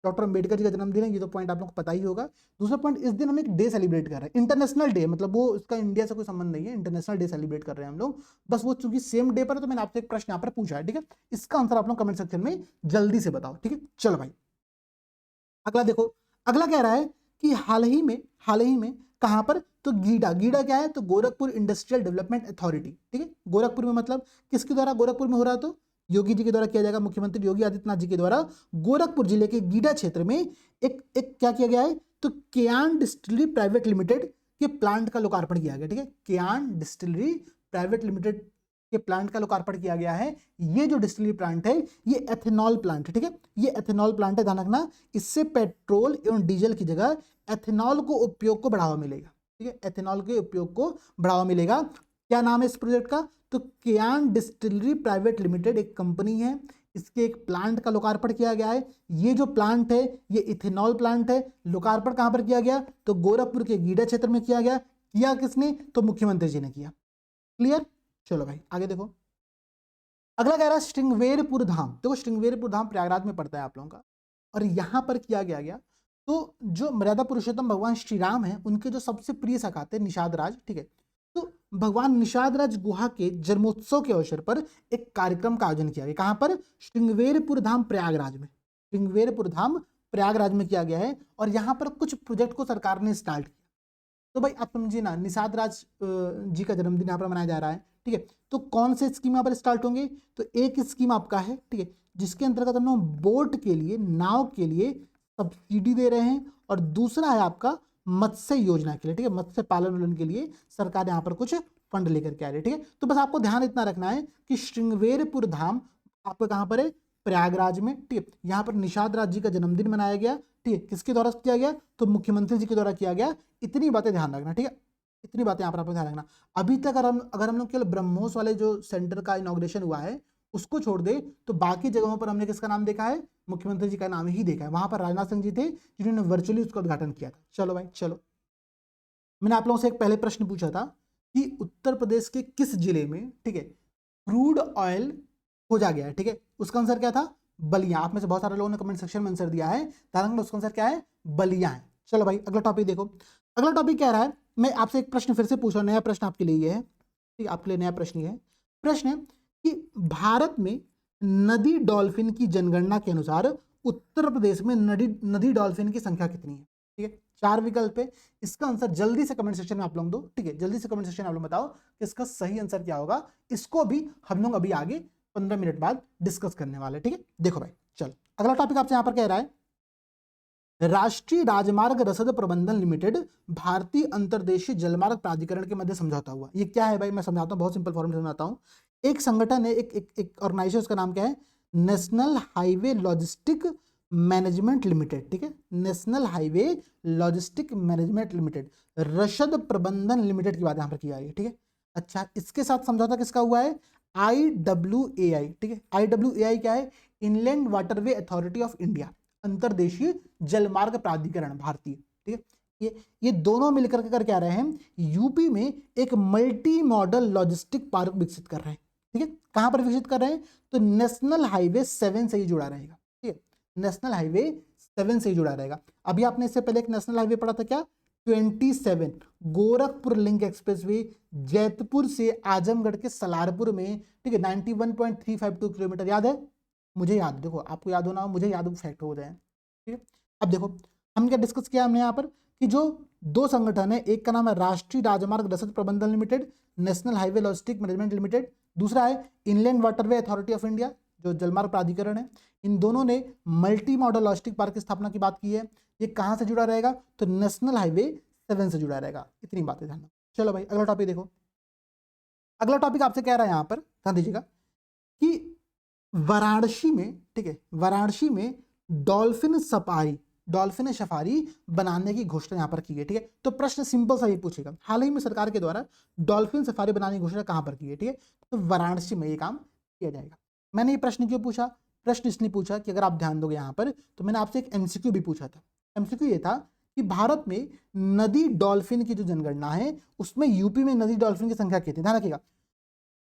डॉक्टर अंबेडकर जी का जन्मदिन है, ये तो पॉइंट आप लोगों को पता ही होगा। दूसरा पॉइंट, इस दिन हम एक डे सेलिब्रेट कर रहे हैं, इंटरनेशनल डे, मतलब वो इसका इंडिया से कोई संबंध नहीं है, इंटरनेशनल डे सेलिब्रेट कर रहे हैं हम लोग। बस वो चूंकि सेम डे पर है तो मैंने आपसे एक प्रश्न यहाँ पर पूछा है। ठीक है, इसका आंसर आप लोग कमेंट सेक्शन में जल्दी से बताओ। ठीक है, चलो भाई अगला देखो। अगला कह रहा है कि हाल ही में कहां पर? तो गीडा, गीडा क्या है? तो गोरखपुर इंडस्ट्रियल डेवलपमेंट अथॉरिटी। ठीक है, गोरखपुर में, मतलब किसके द्वारा गोरखपुर में हो रहा है? तो योगी जी के द्वारा किया जाएगा, मुख्यमंत्री योगी आदित्यनाथ जी के द्वारा गोरखपुर जिले के गीडा क्षेत्र में एक क्या किया गया है? तो केयान डिस्टिलरी प्राइवेट लिमिटेड के प्लांट का लोकार्पण किया गया। ठीक है, केयान डिस्टिलरी प्राइवेट लिमिटेड के प्लांट का लोकार्पण किया गया है। ये जो डिस्टिलरी प्लांट है ये एथेनॉल प्लांट है। ठीक है, ये एथेनॉल प्लांट है, ध्यान रखना। इससे पेट्रोल एवं डीजल की जगह एथेनॉल को उपयोग को बढ़ावा मिलेगा। ठीक है, एथेनॉल के उपयोग को बढ़ावा मिलेगा। क्या नाम है इस प्रोजेक्ट का? तो केयान डिस्टिलरी प्राइवेट लिमिटेड एक कंपनी है, इसके एक प्लांट का लोकार्पण किया गया है। ये जो प्लांट है ये इथेनॉल प्लांट है। लोकार्पण कहां पर किया गया? तो गोरखपुर के गीडा क्षेत्र में किया गया। किया किसने? तो मुख्यमंत्री जी ने किया। क्लियर? चलो भाई आगे देखो। अगला कह रहा है श्रृंगवेरपुर धाम। देखो श्रृंगवेरपुर धाम प्रयागराज में पड़ता है आप लोगों का, और यहां पर किया गया। तो जो मर्यादा पुरुषोत्तम भगवान श्री राम है उनके जो सबसे प्रिय सखा थे निषाद राज। ठीक है, तो भगवान निषाद राज गुहा के जन्मोत्सव के अवसर पर एक कार्यक्रम का आयोजन किया गया। कहां पर? श्रृंगवेरपुर धाम प्रयागराज में, श्रृंगवेरपुर धाम प्रयागराज में किया गया है। और यहां पर कुछ प्रोजेक्ट को सरकार ने स्टार्ट किया। तो भाई आप समझिए ना, निषाद राज जी का जन्मदिन यहाँ पर मनाया जा रहा है। ठीक है, तो कौन से स्कीम यहाँ पर स्टार्ट होंगे? तो एक स्कीम आपका है, ठीक है, जिसके अंतर्गत हम लोग बोट के लिए, नाव के लिए सब्सिडी दे रहे हैं। और दूसरा है आपका मत्स्य योजना के लिए। ठीक है, मत्स्य पालन के लिए सरकार यहाँ पर कुछ फंड लेकर के आ रही है। ठीक है, तो बस आपको ध्यान इतना रखना है कि श्रृंगवेरपुर धाम आपका कहाँ पर है? प्रयागराज में। ठीक है, यहाँ पर निषाद राज जी का जन्मदिन मनाया गया। ठीक है, किसके द्वारा किया गया? तो मुख्यमंत्री जी के द्वारा किया गया। इतनी बातें ध्यान रखना। ठीक है, इतनी बातें यहाँ पर आपको ध्यान रखना। अभी तक अगर हम लोग केवल ब्रह्मोस वाले जो सेंटर का इनॉग्रेशन हुआ है उसको छोड़ दे तो बाकी जगहों पर हमने किसका नाम देखा है? मुख्यमंत्री जी का नाम ही देखा है। वहां पर राजनाथ सिंह जी थे जिन्होंने वर्चुअली उसका उद्घाटन किया था। चलो भाई चलो, मैंने आप लोगों से एक पहले प्रश्न पूछा था कि उत्तर प्रदेश के किस जिले में, ठीक है, क्रूड ऑयल खोजा गया है। ठीक है, उसका आंसर क्या था? बलिया। आप में से बहुत सारे लोगों ने कमेंट सेक्शन में आंसर दिया है, उसका आंसर क्या है? बलिया है। चलो भाई अगला टॉपिक देखो। अगला टॉपिक क्या रहा है? मैं आपसे एक प्रश्न फिर से पूछ रहा हूं, नया प्रश्न आपके लिए ये है, ठीक है, आपके लिए नया प्रश्न ये है। प्रश्न है कि भारत में नदी डॉल्फिन की जनगणना के अनुसार उत्तर प्रदेश में नदी डॉल्फिन की संख्या कितनी है? ठीक है, 4 विकल्प है। इसका आंसर जल्दी से कमेंट सेक्शन में आप लोग दो। ठीक है, जल्दी से कमेंट सेक्शन में आप लोग बताओ कि इसका सही आंसर क्या होगा। इसको भी हम लोग अभी आगे 15 मिनट बाद डिस्कस करने वाले। ठीक है, देखो भाई चल, अगला टॉपिक आपसे यहां पर कह रहा है राष्ट्रीय राजमार्ग रसद प्रबंधन लिमिटेड भारतीय अंतर्देशीय जलमार्ग प्राधिकरण के मध्य समझौता हुआ। ये क्या है भाई? मैं समझाता हूं, बहुत सिंपल फॉर्म में समझाता हूं। एक संगठन है, एक ऑर्गेनाइजेशन, उसका नाम क्या है? National highway logistic management limited. ठीक है, national highway logistic management limited, रसद प्रबंधन लिमिटेड की बात यहां पर की जा रही है। ठीक है, अच्छा, इसके साथ समझौता किसका हुआ है? IWAI। ठीक है, IWAI क्या है? Inland waterway authority of India, अंतर्देशीय जलमार्ग प्राधिकरण भारतीय। ठीक है, ये दोनों मिलकर के कर क्या रहे हैं, यूपी में एक मल्टी मॉडल लॉजिस्टिक पार्क विकसित कर रहे हैं। ठीक है, कहां पर विकसित कर रहे हैं, तो नेशनल हाईवे 7 से ही जुड़ा रहेगा। ठीक है, नेशनल हाईवे 7 से ही जुड़ा रहेगा। अभी आपने इससे पहले एक नेशनल हाईवे पढ़ा था क्या, 27 गोरखपुर लिंक एक्सप्रेसवे जैतपुर से आजमगढ़ के सलारपुर में। ठीक है, 91.352 किलोमीटर, याद है, मुझे याद, देखो आपको याद होना, मुझे याद फैक्ट हो जाए। ठीक है, अब देखो हम क्या डिस्कस किया हमने यहाँ पर कि जो दो संगठन है, एक का नाम है राष्ट्रीय राजमार्ग रसद प्रबंधन limited, national highway logistic management limited, दूसरा है inland waterway authority of India, जो जलमार्ग प्राधिकरण है। इन दोनों ने मल्टी मॉडल लॉजिस्टिक पार्क की स्थापना की बात की है। ये कहां से जुड़ा रहेगा, तो नेशनल हाईवे 7 से जुड़ा रहेगा। इतनी बातें ध्यान। चलो भाई अगला टॉपिक देखो। अगला टॉपिक आपसे कह रहा है यहां पर, ध्यान दीजिएगा कि वाराणसी में, ठीक है, वाराणसी में डॉल्फिन सफारी बनाने की घोषणा यहां पर की है। ठीक है, तो प्रश्न सिंपल सा ये पूछेगा, हाल ही में सरकार के द्वारा डॉल्फिन सफारी बनाने की घोषणा कहां पर की है। ठीक है, तो वाराणसी में ये काम किया जाएगा। मैंने ये प्रश्न क्यों पूछा, प्रश्न इसलिए पूछा कि अगर आप ध्यान दोगे यहां पर, तो मैंने आपसे एक एमसीक्यू भी पूछा था। एमसीक्यू ये था कि भारत में नदी डॉल्फिन की जो जनगणना है उसमें यूपी में नदी डॉल्फिन की संख्या कितनी, ध्यान रखिएगा।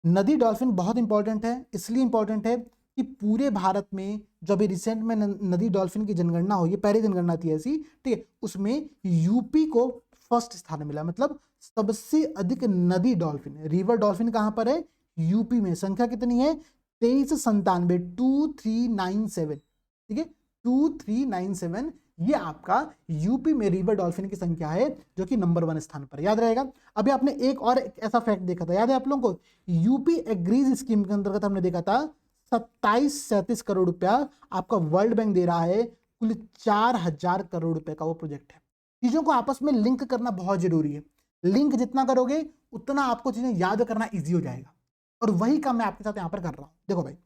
नदी डॉल्फिन बहुत इंपॉर्टेंट है, इसलिए इंपॉर्टेंट है कि पूरे भारत में जो अभी रिसेंट में नदी डॉल्फिन की जनगणना हुई है, पहली जनगणना थी ऐसी, ठीक है, उसमें यूपी को फर्स्ट स्थान मिला। मतलब सबसे अधिक नदी डॉल्फिन, रिवर डॉल्फिन कहां पर है, यूपी में। संख्या कितनी है, 2397, 2397। ठीक है, 2397, ये आपका यूपी में रिवर डॉल्फिन की संख्या है, जो कि नंबर 1 स्थान पर, याद रहेगा। अभी आपने एक और ऐसा फैक्ट देखा था, याद है आप लोगों को, यूपी एग्रीज स्कीम के अंतर्गत हमने देखा था 27-37 करोड़ रुपया आपका वर्ल्ड बैंक दे रहा है, कुल 4000 करोड़ रुपए का वो प्रोजेक्ट है। चीजों को आपस में लिंक करना बहुत जरूरी है। लिंक जितना करोगे उतना आपको चीजें याद करना इजी हो जाएगा, और वही काम मैं आपके साथ यहां पर कर रहा हूं। देखो भाई,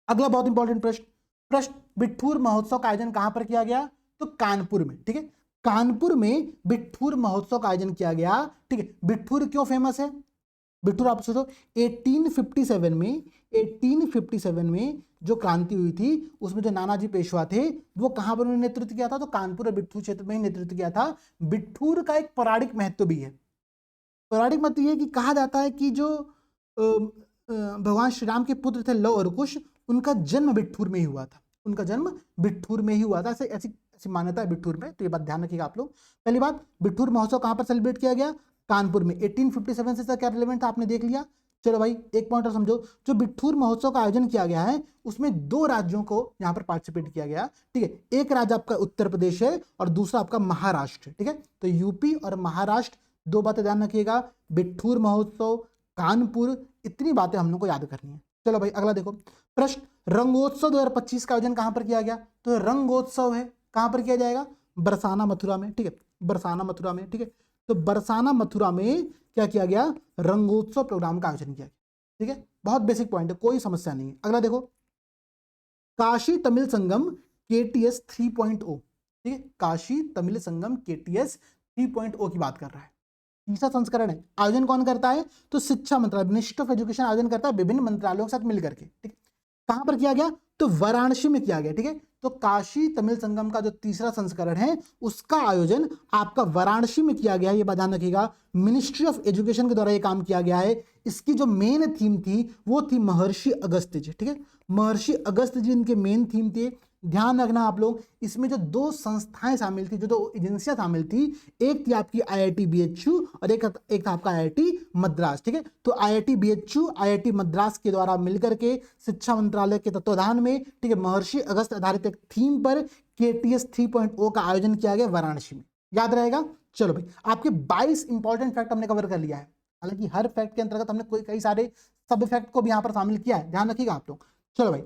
अगला बहुत इंपॉर्टेंट प्रश्न, बिठूर महोत्सव का आयोजन कहां पर किया गया, तो कानपुर में। ठीक है, कानपुर में बिठूर महोत्सव का आयोजन किया गया। ठीक है, बिठूर क्यों फेमस है, बिठूर आप सोचो 1857 में जो क्रांति हुई थी, उसमें जो नानाजी पेशवा थे वो कहां पर उन्होंने नेतृत्व किया था, तो कानपुर और बिठूर क्षेत्र में ही नेतृत्व किया था। बिठूर का एक पौराणिक महत्व भी है। पौराणिक महत्व ये कि कहा जाता है कि जो भगवान श्री राम के पुत्र थे लव और कुश, उनका जन्म बिठूर में ही हुआ था, उनका जन्म बिठूर में ही हुआ था। ऐसी ऐसी मान्यता है बिठूर में, तो ये बात ध्यान रखिएगा आप लोग। पहली बात, बिठूर महोत्सव कहां पर सेलिब्रेट किया गया, कानपुर में। 1857 से क्या रिलेवेंट था आपने देख लिया। चलो भाई एक पॉइंट और समझो, जो बिठूर महोत्सव का आयोजन किया गया है उसमें 2 राज्यों को यहां पर पार्टिसिपेट किया गया। ठीक है, एक राज्य आपका उत्तर प्रदेश है और दूसरा आपका महाराष्ट्र। ठीक है, तो यूपी और महाराष्ट्र, 2 बातें ध्यान रखिएगा, बिठूर महोत्सव, कानपुर, इतनी बातें हम लोग को याद करनी है। चलो भाई अगला देखो प्रश्न, रंगोत्सव 2025 का आयोजन कहां पर किया गया, तो रंगोत्सव है, कहां पर किया जाएगा, बरसाना मथुरा में। ठीक है, बरसाना मथुरा में। ठीक है, तो बरसाना मथुरा में क्या किया गया, रंगोत्सव प्रोग्राम का आयोजन किया गया। ठीक है, बहुत बेसिक पॉइंट है, कोई समस्या नहीं है। अगला देखो, काशी तमिल संगम KTS 3.0। ठीक है, काशी तमिल संगम KTS 3.0 की बात कर रहा है। तीसरा संस्करण है, आयोजन कौन करता है, तो शिक्षा मंत्रालय, मिनिस्ट्री ऑफ एजुकेशन आयोजन करता है विभिन्न मंत्रालयों के साथ मिलकर के। ठीक है, कहां पर किया गया, तो वाराणसी में किया गया। ठीक है, तो काशी तमिल संगम का जो तीसरा संस्करण है उसका आयोजन आपका वाराणसी में किया गया, ये बात ध्यान रखिएगा। मिनिस्ट्री ऑफ एजुकेशन के द्वारा ये काम किया गया है। इसकी जो मेन थीम थी वो थी महर्षि अगस्त्य जी। ठीक है, महर्षि अगस्त्य जी इनके मेन थीम थे। ध्यान रखना आप लोग, इसमें जो 2 संस्थाएं शामिल थी, जो 2 एजेंसियां शामिल थी, एक थी आपकी IIT BHU और एक था आपका IIT मद्रास। ठीक है, तो IIT BHU IIT मद्रास के द्वारा मिलकर के शिक्षा मंत्रालय के तत्वाधान में, ठीक है, महर्षि अगस्त्य आधारित एक थीम पर KTS 3.0 का आयोजन किया गया वाराणसी में, याद रहेगा। चलो भाई, आपके 22 इंपॉर्टेंट फैक्ट हमने कवर कर लिया है। हालांकि हर फैक्ट के अंतर्गत हमने कई सारे सब फैक्ट को भी यहां पर शामिल किया है, ध्यान रखिएगा आप लोग। चलो भाई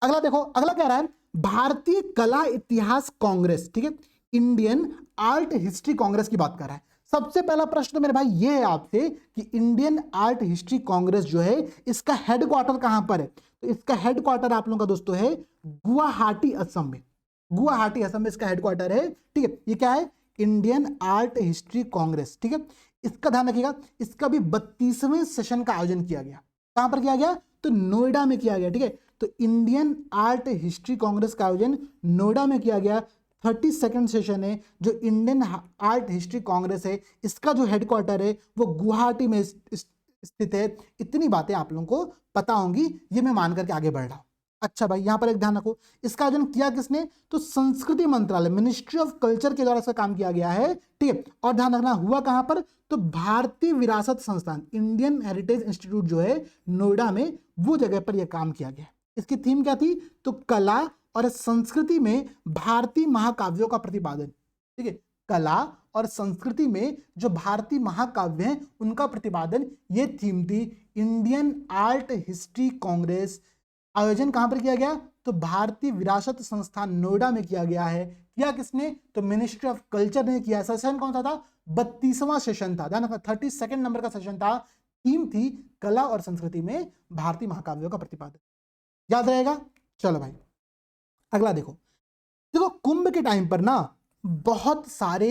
अगला देखो, अगला कह रहा है भारतीय कला इतिहास कांग्रेस। ठीक है, इंडियन आर्ट हिस्ट्री कांग्रेस की बात कर रहा है। सबसे पहला प्रश्न तो मेरे भाई ये है आपसे कि इंडियन आर्ट हिस्ट्री कांग्रेस जो है इसका हेडक्वार्टर कहां पर है, तो इसका हेडक्वार्टर आप लोगों का दोस्तों है गुवाहाटी असम में। गुवाहाटी असम में इसका हेडक्वार्टर है। ठीक है, ये क्या है, इंडियन आर्ट हिस्ट्री कांग्रेस। ठीक है, इसका ध्यान रखिएगा, इसका भी 32वें सेशन का आयोजन किया गया। कहां पर किया गया, तो नोएडा में किया गया। ठीक है, तो इंडियन आर्ट हिस्ट्री कांग्रेस का आयोजन नोएडा में किया गया 32nd सेशन है जो इंडियन आर्ट हिस्ट्री कांग्रेस है, इसका जो हेडक्वार्टर है वो गुवाहाटी में स्थित है। इतनी बातें आप लोगों को पता होंगी, ये मैं मान करके आगे बढ़ रहा हूं। अच्छा भाई, यहां पर एक ध्यान रखो, इसका आयोजन किया किसने? तो संस्कृति मंत्रालय, मिनिस्ट्री ऑफ कल्चर के द्वारा इसका काम किया गया है, ठीक है। और ध्यान रखना हुआ कहां पर? तो भारतीय विरासत संस्थान, इंडियन हेरिटेज इंस्टीट्यूट जो है नोएडा में, वो जगह पर यह काम किया गया। इसकी थीम क्या थी? तो कला और संस्कृति में भारतीय महाकाव्यों का प्रतिपादन, ठीक है। कला और संस्कृति में जो भारतीय महाकाव्य हैं उनका प्रतिपादन, ये थीम थी। इंडियन आर्ट हिस्ट्री कांग्रेस आयोजन कहां पर किया गया? तो भारतीय विरासत संस्थान नोएडा में किया गया है। किया किसने? तो मिनिस्ट्री ऑफ कल्चर ने किया। सेशन कौन सा था? 32वां सेशन था, ध्यान रखना 32nd नंबर का सेशन था। थीम थी कला और संस्कृति में भारतीय महाकाव्यों का प्रतिपादन। याद रहेगा? चलो भाई अगला देखो। देखो कुंभ के टाइम पर ना बहुत सारे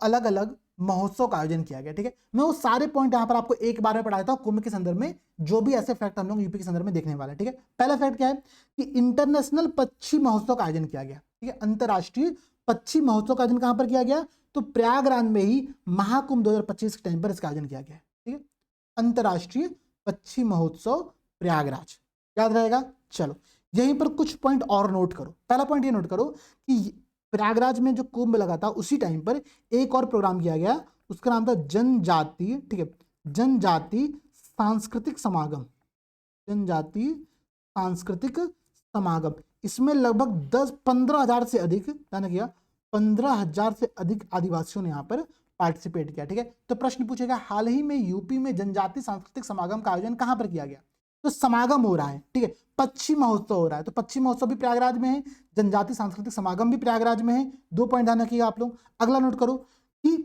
अलग अलग महोत्सव का आयोजन किया गया, ठीक है। मैं वो सारे पॉइंट यहां पर आपको एक बार में पढ़ाता हूं कुंभ के संदर्भ में, जो भी ऐसे फैक्ट हम लोग यूपी के संदर्भ में देखने वाले हैं, ठीक है। पहला फैक्ट क्या है कि इंटरनेशनल पक्षी महोत्सव का आयोजन किया गया, ठीक है। अंतरराष्ट्रीय पक्षी महोत्सव का आयोजन कहां पर किया गया? तो प्रयागराज में ही महाकुंभ 2025 के टाइम पर इसका आयोजन किया गया, ठीक है। अंतरराष्ट्रीय पक्षी महोत्सव प्रयागराज, याद रहेगा। चलो यहीं पर कुछ पॉइंट और नोट करो। पहला पॉइंट ये नोट करो कि प्रयागराज में जो कुंभ लगा था उसी टाइम पर एक और प्रोग्राम किया गया, उसका नाम था जनजातीय, ठीक है, जनजातीय सांस्कृतिक समागम, जनजातीय सांस्कृतिक समागम। इसमें लगभग 15,000 से अधिक, ध्यान रखिएगा 15,000 से अधिक आदिवासियों ने यहाँ पर पार्टिसिपेट किया, ठीक है। तो प्रश्न पूछेगा हाल ही में यूपी में जनजातीय सांस्कृतिक समागम का आयोजन कहां पर किया गया? तो समागम हो रहा है, ठीक है, पक्षी महोत्सव हो रहा है, तो पक्षी महोत्सव भी प्रयागराज में है, जनजातीय सांस्कृतिक समागम भी प्रयागराज में है। 2 पॉइंट ध्यान रखिएगा आप लोग। अगला नोट करो कि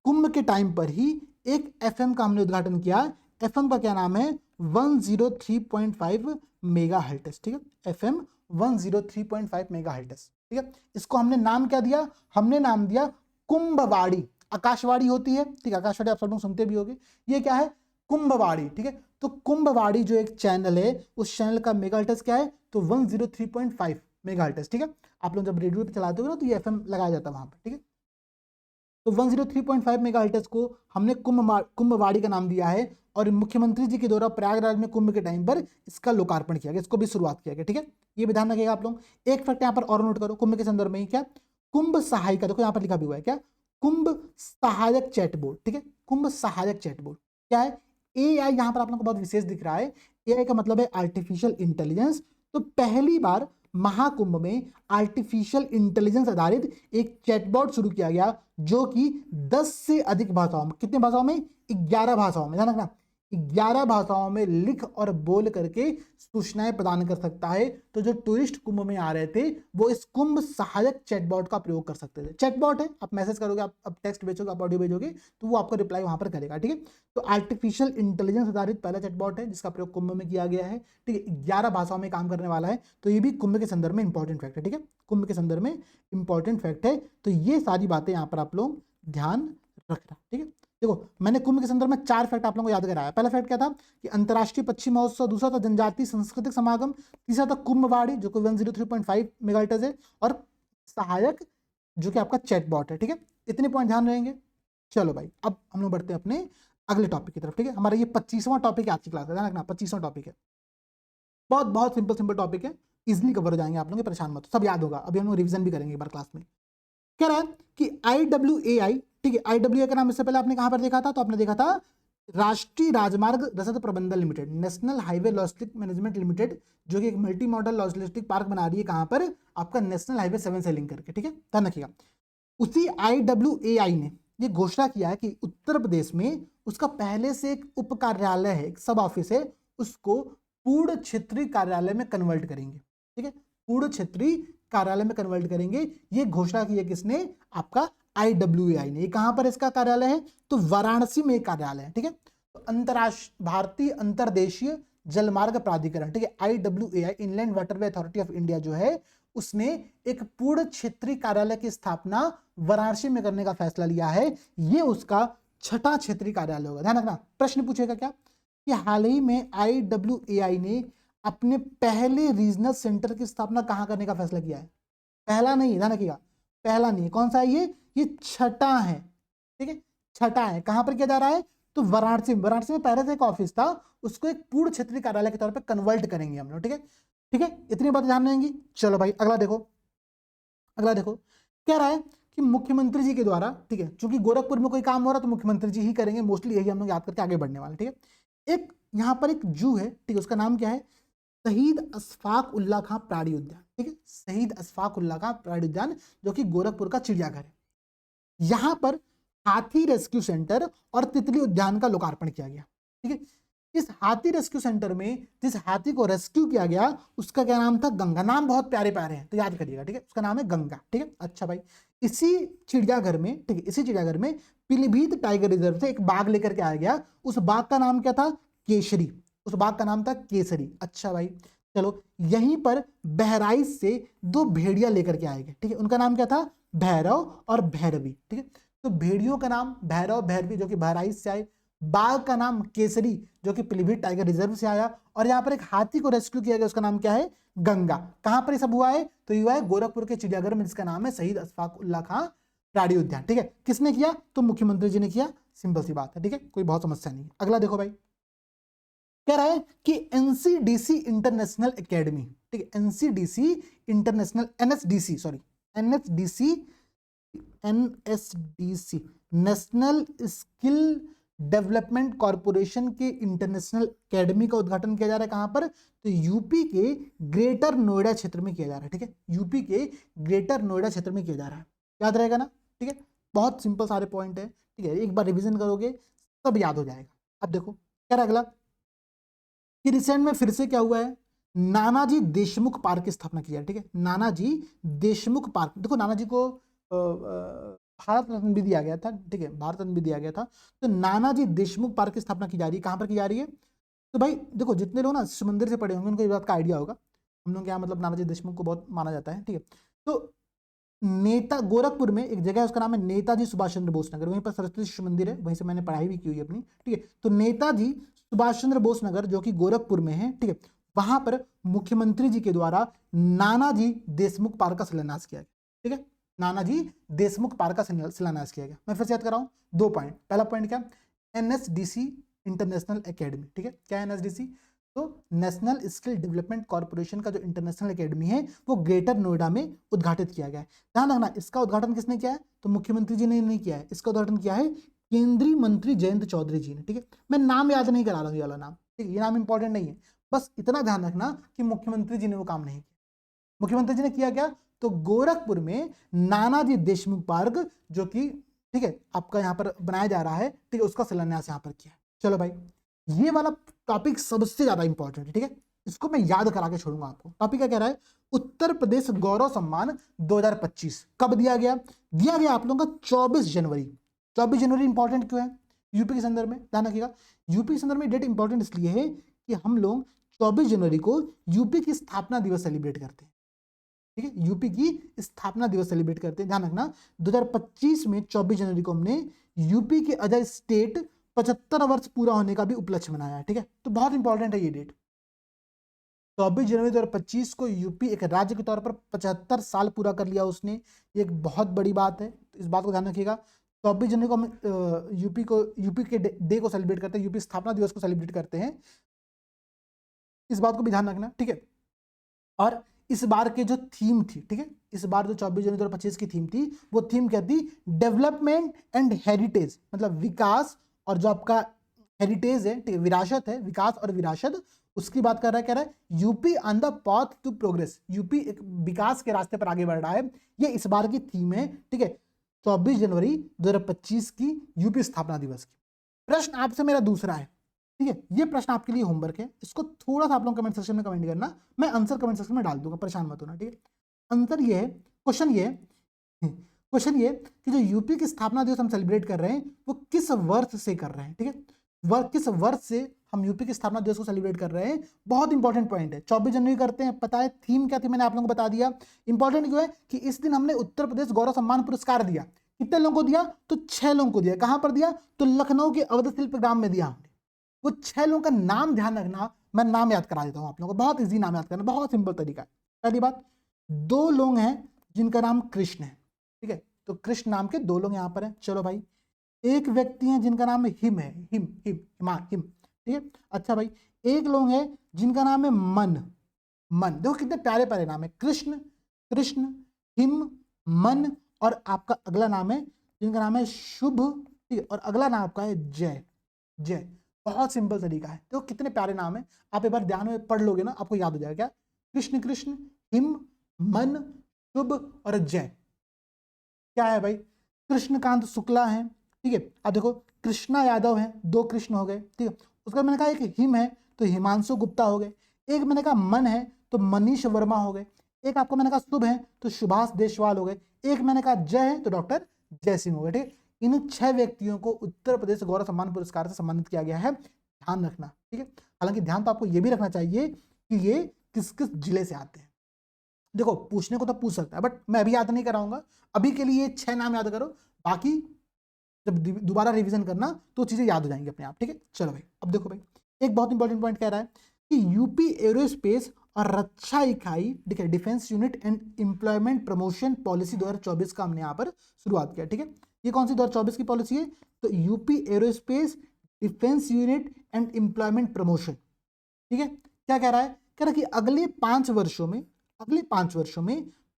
कुंभ के टाइम पर ही एक एफएम का हमने उद्घाटन किया। एफएम का क्या नाम है? 103.5 मेगाहर्ट्ज, ठीक है, एफएम 103.5 मेगाहर्ट्ज, ठीक है। इसको हमने नाम क्या दिया? हमने नाम दिया कुंभवाड़ी। आकाशवाणी होती है, ठीक है, आकाशवाणी आप सब लोग सुनते भी होंगे, ये क्या है? कुंभवाड़ी, ठीक है। तो कुंभवाड़ी जो एक चैनल है, उस चैनल का मेगाहर्ट्ज क्या है? तो 103.5 मेगाहर्ट्ज, ठीक है। आप लोग जब रेडियो पे चलाते हो ना तो ये एफएम लगाया जाता है वहां पर, ठीक है। तो 103.5 मेगाहर्ट्ज को हमने कुंभवाड़ी का नाम दिया है, और मुख्यमंत्री जी के द्वारा प्रयागराज में कुंभ के टाइम पर इसका लोकार्पण किया गया, इसको भी शुरुआत किया गया, ठीक है। ये भी ध्यान रखिएगा आप लोग। एक फैक्ट यहाँ पर और नोट करो कुंभ के संदर्भ में ही, क्या? कुंभ सहायिका, देखो यहाँ पर लिखा भी हुआ है, क्या? कुंभ सहायक चैटबोर्ड, ठीक है, कुंभ सहायक चैटबोर्ड क्या है? एआई यहाँ पर आप लोगों को बहुत विशेष दिख रहा है। एआई का मतलब है आर्टिफिशियल इंटेलिजेंस। तो पहली बार महाकुंभ में आर्टिफिशियल इंटेलिजेंस आधारित एक चैटबॉट शुरू किया गया, जो कि 10 से अधिक भाषाओं में, कितने भाषाओं में? 11 भाषाओं में, ध्यान रखना 11 भाषाओं में लिख और बोल करके सूचनाएं प्रदान कर सकता है। तो जो टूरिस्ट कुंभ में आ रहे थे वो इस कुंभ सहायक चैटबॉट का प्रयोग कर सकते थे। चैटबॉट है, आप मैसेज करोगे, आप टेक्स्ट भेजोगे, आप ऑडियो भेजोगे तो वो आपको रिप्लाई वहां पर करेगा, ठीक है। तो आर्टिफिशियल इंटेलिजेंस आधारित पहला चैटबॉट है जिसका प्रयोग कुंभ में किया गया है, ठीक है। 11 भाषाओं में काम करने वाला है, तो ये भी कुंभ के संदर्भ में इंपॉर्टेंट फैक्ट है, ठीक है, कुंभ के संदर्भ में इंपॉर्टेंट फैक्ट है। तो ये सारी बातें यहाँ पर आप लोग ध्यान रखना, ठीक है। देखो मैंने कुंभ के संदर्भ में 4 फैक्ट आप लोगों को याद कराया। पहला फैक्ट क्या था कि अंतरराष्ट्रीय पक्षी महोत्सव, दूसरा था जनजातीय सांस्कृतिक समागम, तीसरा था कुंभवाड़ी जो कि 103.5 मेगाहर्ट्ज है, और सहायक जो कि आपका चैटबॉट है, ठीक है। इतने पॉइंट ध्यान रहेंगे। चलो भाई अब हम लोग बढ़ते हैं अपने अगले टॉपिक की तरफ, ठीक है। हमारा ये 25वां टॉपिक है आज की क्लास का, ध्यान रखना 25वां टॉपिक है। बहुत बहुत सिंपल टॉपिक है, इजिली कवर हो जाएंगे आप लोग, परेशान मत, सब याद होगा। अभी हम लोग रिविजन भी करेंगे एक बार क्लास में। कह रहा है कि IWAI, ठीक है, IWAI का नाम इससे पहले आपने कहां पर देखा था? तो आपने देखा था राष्ट्रीय राजमार्ग रसद प्रबंधन limited, national highway logistic management limited, जो कि एक मल्टी मॉडल लॉजिस्टिक पार्क बना रही है, कहां पर? आपका नेशनल हाईवे 7 से लिंक करके, ठीक है, ध्यान रखिएगा। उसी IWAI ने ये घोषणा किया है कि उत्तर प्रदेश में उसका पहले से एक उप कार्यालय है, एक सब ऑफिस है, उसको पूर्ण क्षेत्रीय कार्यालय में कन्वर्ट करेंगे, ठीक है, पूर्ण क्षेत्रीय कार्यालय में कन्वर्ट करेंगे। ये घोषणा की है किसने? आपका IWAI ने। ये कहां पर इसका कार्यालय है? तो वाराणसी में एक कार्यालय है, ठीक है। तो अंतरराष्ट्रीय भारतीय अंतरदेशीय जलमार्ग प्राधिकरण, ठीक है, IWAI inland waterway authority of India जो है, उसने एक पूर्ण क्षेत्रीय कार्यालय की स्थापना वाराणसी में करने का फैसला लिया है। ये उसका 6ठा क्षेत्रीय कार्यालय होगा। ध्यान रखना प्रश्न पूछेगा क्या कि हाल ही में IWAI ने अपने पहले रीजनल सेंटर की स्थापना कहां करने का फैसला किया है? पहला नहीं, ध्यान रखिएगा, पहला नहीं है। कौन सा है ये छठा है, ठीक है, छठा है। कहां पर किया जा रहा है? तो वाराणसी में पहले से एक ऑफिस था, उसको एक पूर्ण क्षेत्रीय कार्यालय के तौर पर कन्वर्ट करेंगे हम लोग, ठीक है, ठीक है, इतनी बात ध्यान रहेंगी। चलो भाई अगला देखो, अगला देखो क्या रहा है कि मुख्यमंत्री जी के द्वारा, ठीक है, चूंकि गोरखपुर में कोई काम हो रहा है तो मुख्यमंत्री जी ही करेंगे, मोस्टली यही हम लोग याद करके आगे बढ़ने वाले, ठीक है। एक यहाँ पर एक जू है, ठीक है, उसका नाम क्या है? शहीद अशफाक उल्लाह खां प्राणी उद्यान, ठीक है, शहीद अशफाक उल्लाह खां प्राणी उद्यान, जो कि गोरखपुर का चिड़ियाघर है। यहां पर हाथी रेस्क्यू सेंटर और तितली उद्यान का लोकार्पण किया गया, ठीक है। इस हाथी रेस्क्यू सेंटर में जिस हाथी को रेस्क्यू किया गया उसका क्या नाम था? गंगा। नाम बहुत प्यारे प्यारे हैं तो याद करिएगा, ठीक है, उसका नाम है गंगा, ठीक है। अच्छा भाई, इसी चिड़ियाघर में, ठीक है, इसी चिड़ियाघर में पीलीभीत टाइगर रिजर्व से एक बाघ लेकर के आया गया। उस बाघ का नाम क्या था? केसरी। उस बाघ का नाम था केसरी। अच्छा भाई चलो, यहीं पर बहराइच से दो भेड़िया लेकर के आए गए, ठीक है, उनका नाम क्या था? भैरव और भैरवी, ठीक है। तो भेड़ियों का नाम भैरव भैरवी जो कि बहराइच से आए, बाघ का नाम केसरी जो कि पीलीभीत टाइगर रिजर्व से आया, और यहाँ पर एक हाथी को रेस्क्यू किया गया, उसका नाम क्या है? गंगा। कहां पर ये सब हुआ है? तो ये हुआ है गोरखपुर के चिड़ियाघर में, जिसका नाम है शहीद अशफाक उल्लाह खां प्राणी उद्यान, ठीक है। किसने किया? तो मुख्यमंत्री जी ने किया। सिंपल सी बात है, ठीक है, कोई बहुत समस्या नहीं है। अगला देखो भाई, कह रहा है कि एनसीडीसी इंटरनेशनल एकेडमी, ठीक है, NCDC international, NSDC sorry, NSDC NSDC national skill development corporation के इंटरनेशनल एकेडमी का उद्घाटन किया जा रहा है। कहां पर? तो यूपी के ग्रेटर नोएडा क्षेत्र में किया जा रहा है, ठीक है, यूपी के ग्रेटर नोएडा क्षेत्र में किया जा रहा है। याद रहेगा ना, ठीक है, बहुत सिंपल सारे पॉइंट है, ठीक है, एक बार रिवीजन करोगे सब याद हो जाएगा। अब देखो क्या रहा अगला, कि रिसेंट में फिर से क्या हुआ है? नानाजी देशमुख पार्क की स्थापना की है, ठीक है, नानाजी देशमुख पार्क। देखो नानाजी को भारत रत्न भी दिया गया था, ठीक है, भारत रत्न भी दिया गया था। तो नानाजी देशमुख पार्क की स्थापना की जा रही है। कहां पर की जा रही है? तो भाई देखो, जितने लोग ना शिशु मंदिर से पढ़े होंगे उनको इस बात का आइडिया होगा। हम लोग यहाँ मतलब नानाजी देशमुख को बहुत माना जाता है, ठीक है। तो नेता गोरखपुर में एक जगह है, उसका नाम है नेताजी सुभाष चंद्र बोस नगर, वहीं पर सरस्वती शिशु मंदिर है, वहीं से मैंने पढ़ाई भी की हुई है अपनी, ठीक है। तो नेताजी सुभाष चंद्र बोस नगर जो कि गोरखपुर में है, ठीक है, वहां पर मुख्यमंत्री जी के द्वारा नानाजी देशमुख पार्क का शिलान्यास किया गया, ठीक है, नानाजी देशमुख पार्क का शिलान्यास किया गया। मैं फिर से याद कर रहा हूं, दो पॉइंट। पहला पॉइंट क्या? एनएसडीसी इंटरनेशनल एकेडमी, ठीक है, क्या है एनएसडीसी? तो नेशनल स्किल डेवलपमेंट कॉर्पोरेशन का जो इंटरनेशनल एकेडमी है वो ग्रेटर नोएडा में उद्घाटित किया गया है। ध्यान रखना, इसका उद्घाटन किसने किया है? तो मुख्यमंत्री जी ने नहीं किया है, इसका उद्घाटन किया है केंद्रीय मंत्री जयंत चौधरी जी ने, ठीक है। मैं नाम याद नहीं करा रहा हूँ, ये वाला नाम, ठीक है, ये नाम इंपॉर्टेंट नहीं है, बस इतना ध्यान रखना कि मुख्यमंत्री जी ने वो काम नहीं किया। मुख्यमंत्री जी ने किया क्या? तो गोरखपुर में नानाजी देशमुख पार्क जो कि, ठीक है, आपका यहाँ पर बनाया जा रहा है, ठीक है, उसका शिलान्यास यहाँ पर किया। चलो भाई, ये वाला टॉपिक सबसे ज्यादा इंपॉर्टेंट है, ठीक है, इसको मैं याद करा के छोड़ूंगा आपको। टॉपिक क्या कह रहा है? उत्तर प्रदेश गौरव सम्मान 2025 कब दिया गया? दिया गया आप लोगों का 24 जनवरी। 24 जनवरी इंपॉर्टेंट क्यों है यूपी के संदर्भ में? ध्यान रखिएगा, यूपी के संदर्भ में डेट इंपॉर्टेंट इसलिए है कि हम लोग 24 जनवरी को यूपी की स्थापना दिवस सेलिब्रेट करते हैं, ठीक है, यूपी की स्थापना दिवस सेलिब्रेट करते हैं। ध्यान रखना, 2025 में 24 जनवरी को हमने यूपी के अजय स्टेट 75 वर्ष पूरा होने का भी उपलक्ष्य मनाया है, ठीक है, तो बहुत इंपॉर्टेंट है ये डेट। 24 जनवरी 2025 को यूपी एक राज्य के तौर पर 75 साल पूरा कर लिया उसने, ये एक बहुत बड़ी बात है, इस बात को ध्यान रखिएगा। 24 जनवरी को हम यूपी के डे को सेलिब्रेट करते हैं, यूपी स्थापना दिवस को सेलिब्रेट करते हैं, इस बात को भी ध्यान रखना, ठीक है। और इस बार के जो थीम थी, ठीक है, इस बार जो 24 जनवरी 2025 की थीम थी, वो थीम क्या थी? डेवलपमेंट एंड हेरिटेज, मतलब विकास और जो आपका हेरिटेज है, ठीक है, विरासत है, विकास और विरासत, उसकी बात कर रहा है। कह रहा है UP on the path to progress, UP एक विकास के रास्ते पर आगे बढ़ रहा है, ये इस बार की थीम है, ठीक है, 24 जनवरी 2025 की यूपी स्थापना दिवस की। प्रश्न आपसे मेरा दूसरा है, ठीक है, ये प्रश्न आपके लिए होमवर्क है, इसको थोड़ा सा आप लोग कमेंट सेक्शन में कमेंट करना, मैं आंसर कमेंट सेक्शन में डाल दूंगा, परेशान मत होना, ठीक है। आंसर ये है, क्वेश्चन ये कि जो यूपी की स्थापना दिवस हम सेलिब्रेट कर रहे हैं वो किस वर्ष से कर रहे हैं, ठीक है, किस वर्ष से हम यूपी की स्थापना दिवस को सेलिब्रेट कर रहे हैं, बहुत इंपॉर्टेंट पॉइंट है। 24 जनवरी करते हैं, पता है थीम क्या थी, मैंने आप लोगों को बता दिया। इंपॉर्टेंट क्यों है कि इस दिन हमने उत्तर प्रदेश गौरव सम्मान पुरस्कार दिया, कितने लोगों को दिया? तो 6 लोगों को दिया। कहां पर दिया? तो लखनऊ के अवध शिल्प ग्राम में दिया हमने। वो 6 लोगों का नाम ध्यान रखना, मैं नाम याद करा देता हूं आप लोगों को, बहुत इजी नाम याद करना, बहुत सिंपल तरीका है। पहली बात, 2 लोग हैं जिनका नाम कृष्ण है, तो कृष्ण नाम के 2 लोग यहाँ पर हैं। चलो भाई, एक व्यक्ति है जिनका नाम है हिम, हिम, ठीक है। अच्छा भाई, एक लोग है जिनका नाम है मन, देखो कितने प्यारे प्यारे नाम है, कृष्ण, हिम, मन, और आपका अगला नाम है जिनका नाम है शुभ, ठीक है, और अगला नाम आपका है जय। बहुत सिंपल तरीका है, देखो कितने प्यारे नाम है। आप एक बार ध्यान में पढ़ लोगे ना, आपको याद हो जाएगा। क्या? कृष्ण, हिम, मन, शुभ और जय। क्या है भाई? कृष्णकांत शुक्ला है, ठीक है। अब देखो कृष्णा यादव है, 2 कृष्ण हो गए, ठीक है। उसके बाद मैंने कहा एक हिम है तो हिमांशु गुप्ता हो गए, एक मैंने कहा मन है तो मनीष वर्मा हो गए, एक आपको मैंने कहा शुभ है तो सुभाष देशवाल हो गए, एक मैंने कहा जय है तो डॉक्टर जय सिंह हो गए, ठीक है। इन 6 व्यक्तियों को उत्तर प्रदेश गौरव सम्मान पुरस्कार से सम्मानित किया गया है, ध्यान रखना, ठीक है। हालांकि ध्यान तो आपको यह भी रखना चाहिए कि ये किस किस जिले से आते हैं। देखो पूछने को तो पूछ सकता है, बट मैं अभी याद नहीं कराऊंगा, अभी के लिए 6 नाम याद करो, बाकी जब दोबारा रिवीजन करना तो चीजें याद हो जाएंगी अपने आप, ठीक है। चलो भाई, अब देखो भाई, एक बहुत इंपॉर्टेंट पॉइंट कह रहा है कि यूपी एरोस्पेस और रक्षा इकाई, ठीक है, defence unit and employment promotion policy 2024 का हमने यहाँ पर शुरुआत किया, ठीक है। ये कौन सी 2024 की पॉलिसी है? तो UP aerospace defence unit and employment promotion, ठीक है। क्या कह रहा है? कह रहा है कि अगले 5 वर्षों में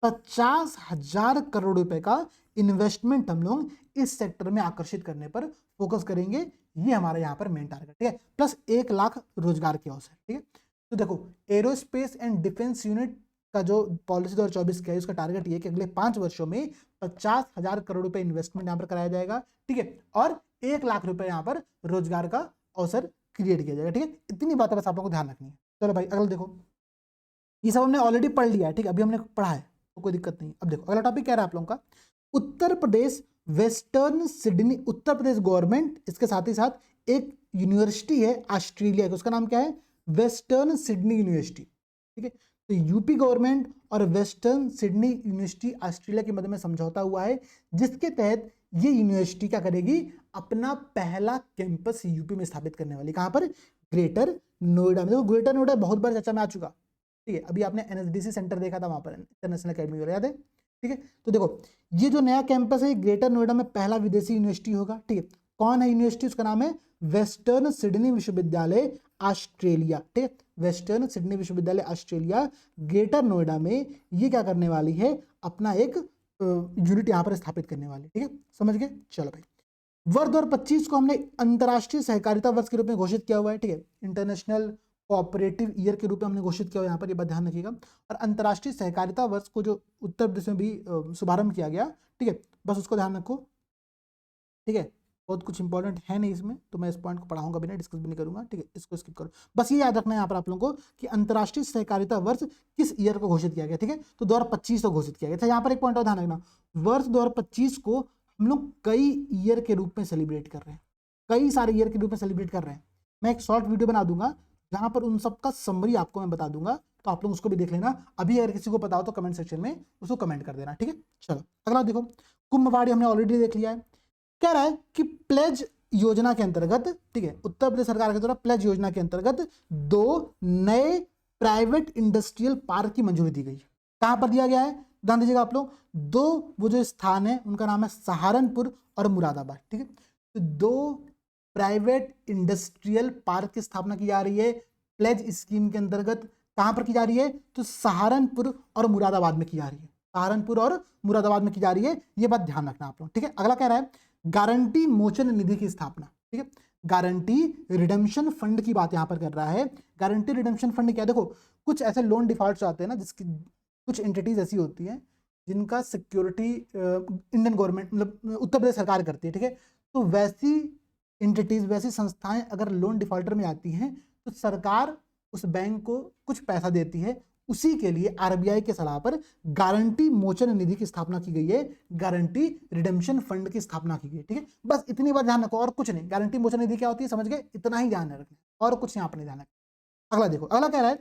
50,000 करोड़ रुपए का इन्वेस्टमेंट हम लोग इस सेक्टर में आकर्षित करने पर फोकस करेंगे। ये हमारा यहाँ पर मेन टारगेट, ठीक है। प्लस 1 लाख रोजगार के अवसर, ठीक है। तो देखो एरोस्पेस एंड डिफेंस यूनिट का जो पॉलिसी 2024 का है, उसका टारगेट ये है कि अगले 5 वर्षों में 50,000 करोड़ रुपए इन्वेस्टमेंट यहाँ पर कराया जाएगा, ठीक है, और 1 लाख रुपए यहाँ पर रोजगार का अवसर क्रिएट किया जाएगा, ठीक है। इतनी बातें बस आप लोगों को ध्यान रखनी है। चलो भाई अगला देखो, ये सब हमने ऑलरेडी पढ़ लिया है, ठीक है, अभी हमने पढ़ा है तो कोई दिक्कत नहीं। अब देखो अगला टॉपिक क्या रहा है आप लोगों का, Uttar Pradesh western Sydney, Uttar Pradesh government, इसके साथ ही साथ एक यूनिवर्सिटी है ऑस्ट्रेलिया की, उसका नाम क्या है? वेस्टर्न सिडनी यूनिवर्सिटी, ठीक है। तो यूपी गवर्नमेंट और वेस्टर्न सिडनी यूनिवर्सिटी ऑस्ट्रेलिया के मध्य में समझौता हुआ है, जिसके तहत ये यूनिवर्सिटी क्या करेगी? अपना पहला कैंपस यूपी में स्थापित करने वाली। कहां पर? ग्रेटर नोएडा में। देखो ग्रेटर नोएडा बहुत बार चर्चा में आ चुका, ठीक है। अभी आपने एनएसडीसी सेंटर देखा था वहां पर, इंटरनेशनल अकेडमी वाला, याद है? ठीक है। तो देखो ये जो नया कैंपस है ग्रेटर नोएडा में पहला विदेशी यूनिवर्सिटी होगा, ठीक है। कौन है यूनिवर्सिटी? उसका नाम है वेस्टर्न सिडनी विश्वविद्यालय ऑस्ट्रेलिया, ठीक है। वेस्टर्न सिडनी विश्वविद्यालय ऑस्ट्रेलिया ग्रेटर नोएडा में ये क्या करने वाली है? अपना एक यूनिट यहाँ पर स्थापित करने वाली, ठीक है। समझ गए? चलो भाई, वर्ष 2025 को हमने अंतर्राष्ट्रीय सहकारिता वर्ष के रूप में घोषित किया हुआ है, ठीक है। इंटरनेशनल कोऑपरेटिव ईयर के रूप में हमने घोषित किया हुआ, यहाँ पर ये बात ध्यान रखिएगा। और अंतर्राष्ट्रीय सहकारिता वर्ष को जो उत्तर प्रदेश में भी शुभारंभ किया गया, ठीक है, बस उसको ध्यान रखो, ठीक है। बहुत कुछ इंपॉर्टेंट है नहीं इसमें, तो मैं इस पॉइंट को पढ़ाऊंगा भी नहीं, डिस्कस भी नहीं करूंगा, ठीक है। इसको स्किप करो, बस ये याद रखना है यहाँ पर आप लोगों को कि अंतर्राष्ट्रीय सहकारिता वर्ष किस ईयर को घोषित किया गया, ठीक है। तो 2025 को घोषित किया गया था। यहाँ पर एक पॉइंट और ध्यान रखना, वर्ष 2025 को हम लोग कई ईयर के रूप में सेलिब्रेट कर रहे हैं, कई सारे ईयर के रूप में सेलिब्रेट कर रहे हैं। मैं एक शॉर्ट वीडियो बना दूंगा जहां पर उन सब का समरी आपको मैं बता दूंगा, तो आप लोग उसको भी देख लेना। अभी अगर किसी को पता हो तो कमेंट सेक्शन में उसको कमेंट कर देना, ठीक है। चलो अगला देखो, कुंभवाड़ी हमने ऑलरेडी देख लिया है। कह रहा है कि प्लेज योजना के अंतर्गत, ठीक है, उत्तर प्रदेश सरकार के द्वारा प्लेज योजना के अंतर्गत 2 नए प्राइवेट इंडस्ट्रियल पार्क की मंजूरी दी गई। कहां पर दिया गया है? ध्यान दीजिएगा आप लोग, 2 वो जो स्थान है उनका नाम है सहारनपुर और मुरादाबाद, ठीक है। तो 2 प्राइवेट इंडस्ट्रियल पार्क की स्थापना की जा रही है प्लेज स्कीम के अंतर्गत। कहां पर की जा रही है? तो सहारनपुर और मुरादाबाद में की जा रही है, सहारनपुर और मुरादाबाद में की जा रही है, ये बात ध्यान रखना आप लोग, ठीक है। अगला कह रहा है गारंटी मोचन निधि की स्थापना, ठीक है। गारंटी रिडेम्पशन फंड की बात यहां पर कर रहा है। गारंटी रिडेम्पशन फंड क्या? देखो कुछ ऐसे लोन डिफॉल्ट आते हैं ना, जिसकी कुछ एंटिटीज ऐसी होती हैं जिनका सिक्योरिटी इंडियन गवर्नमेंट मतलब उत्तर प्रदेश सरकार करती है, ठीक है। तो वैसी एंटिटीज, वैसी संस्थाएं अगर लोन डिफॉल्टर में आती हैं तो सरकार उस बैंक को कुछ पैसा देती है। उसी के लिए आरबीआई के सलाह पर गारंटी मोचन निधि की स्थापना की गई है, गारंटी रिडेम्पशन फंड की स्थापना की गई, ठीक है। बस इतनी बात ध्यान रखो और कुछ नहीं। गारंटी मोचन निधि क्या होती है समझ गए? इतना ही ध्यान रखना और कुछ यहाँ पर नहीं ध्यान रखना। अगला देखो, अगला कह रहा है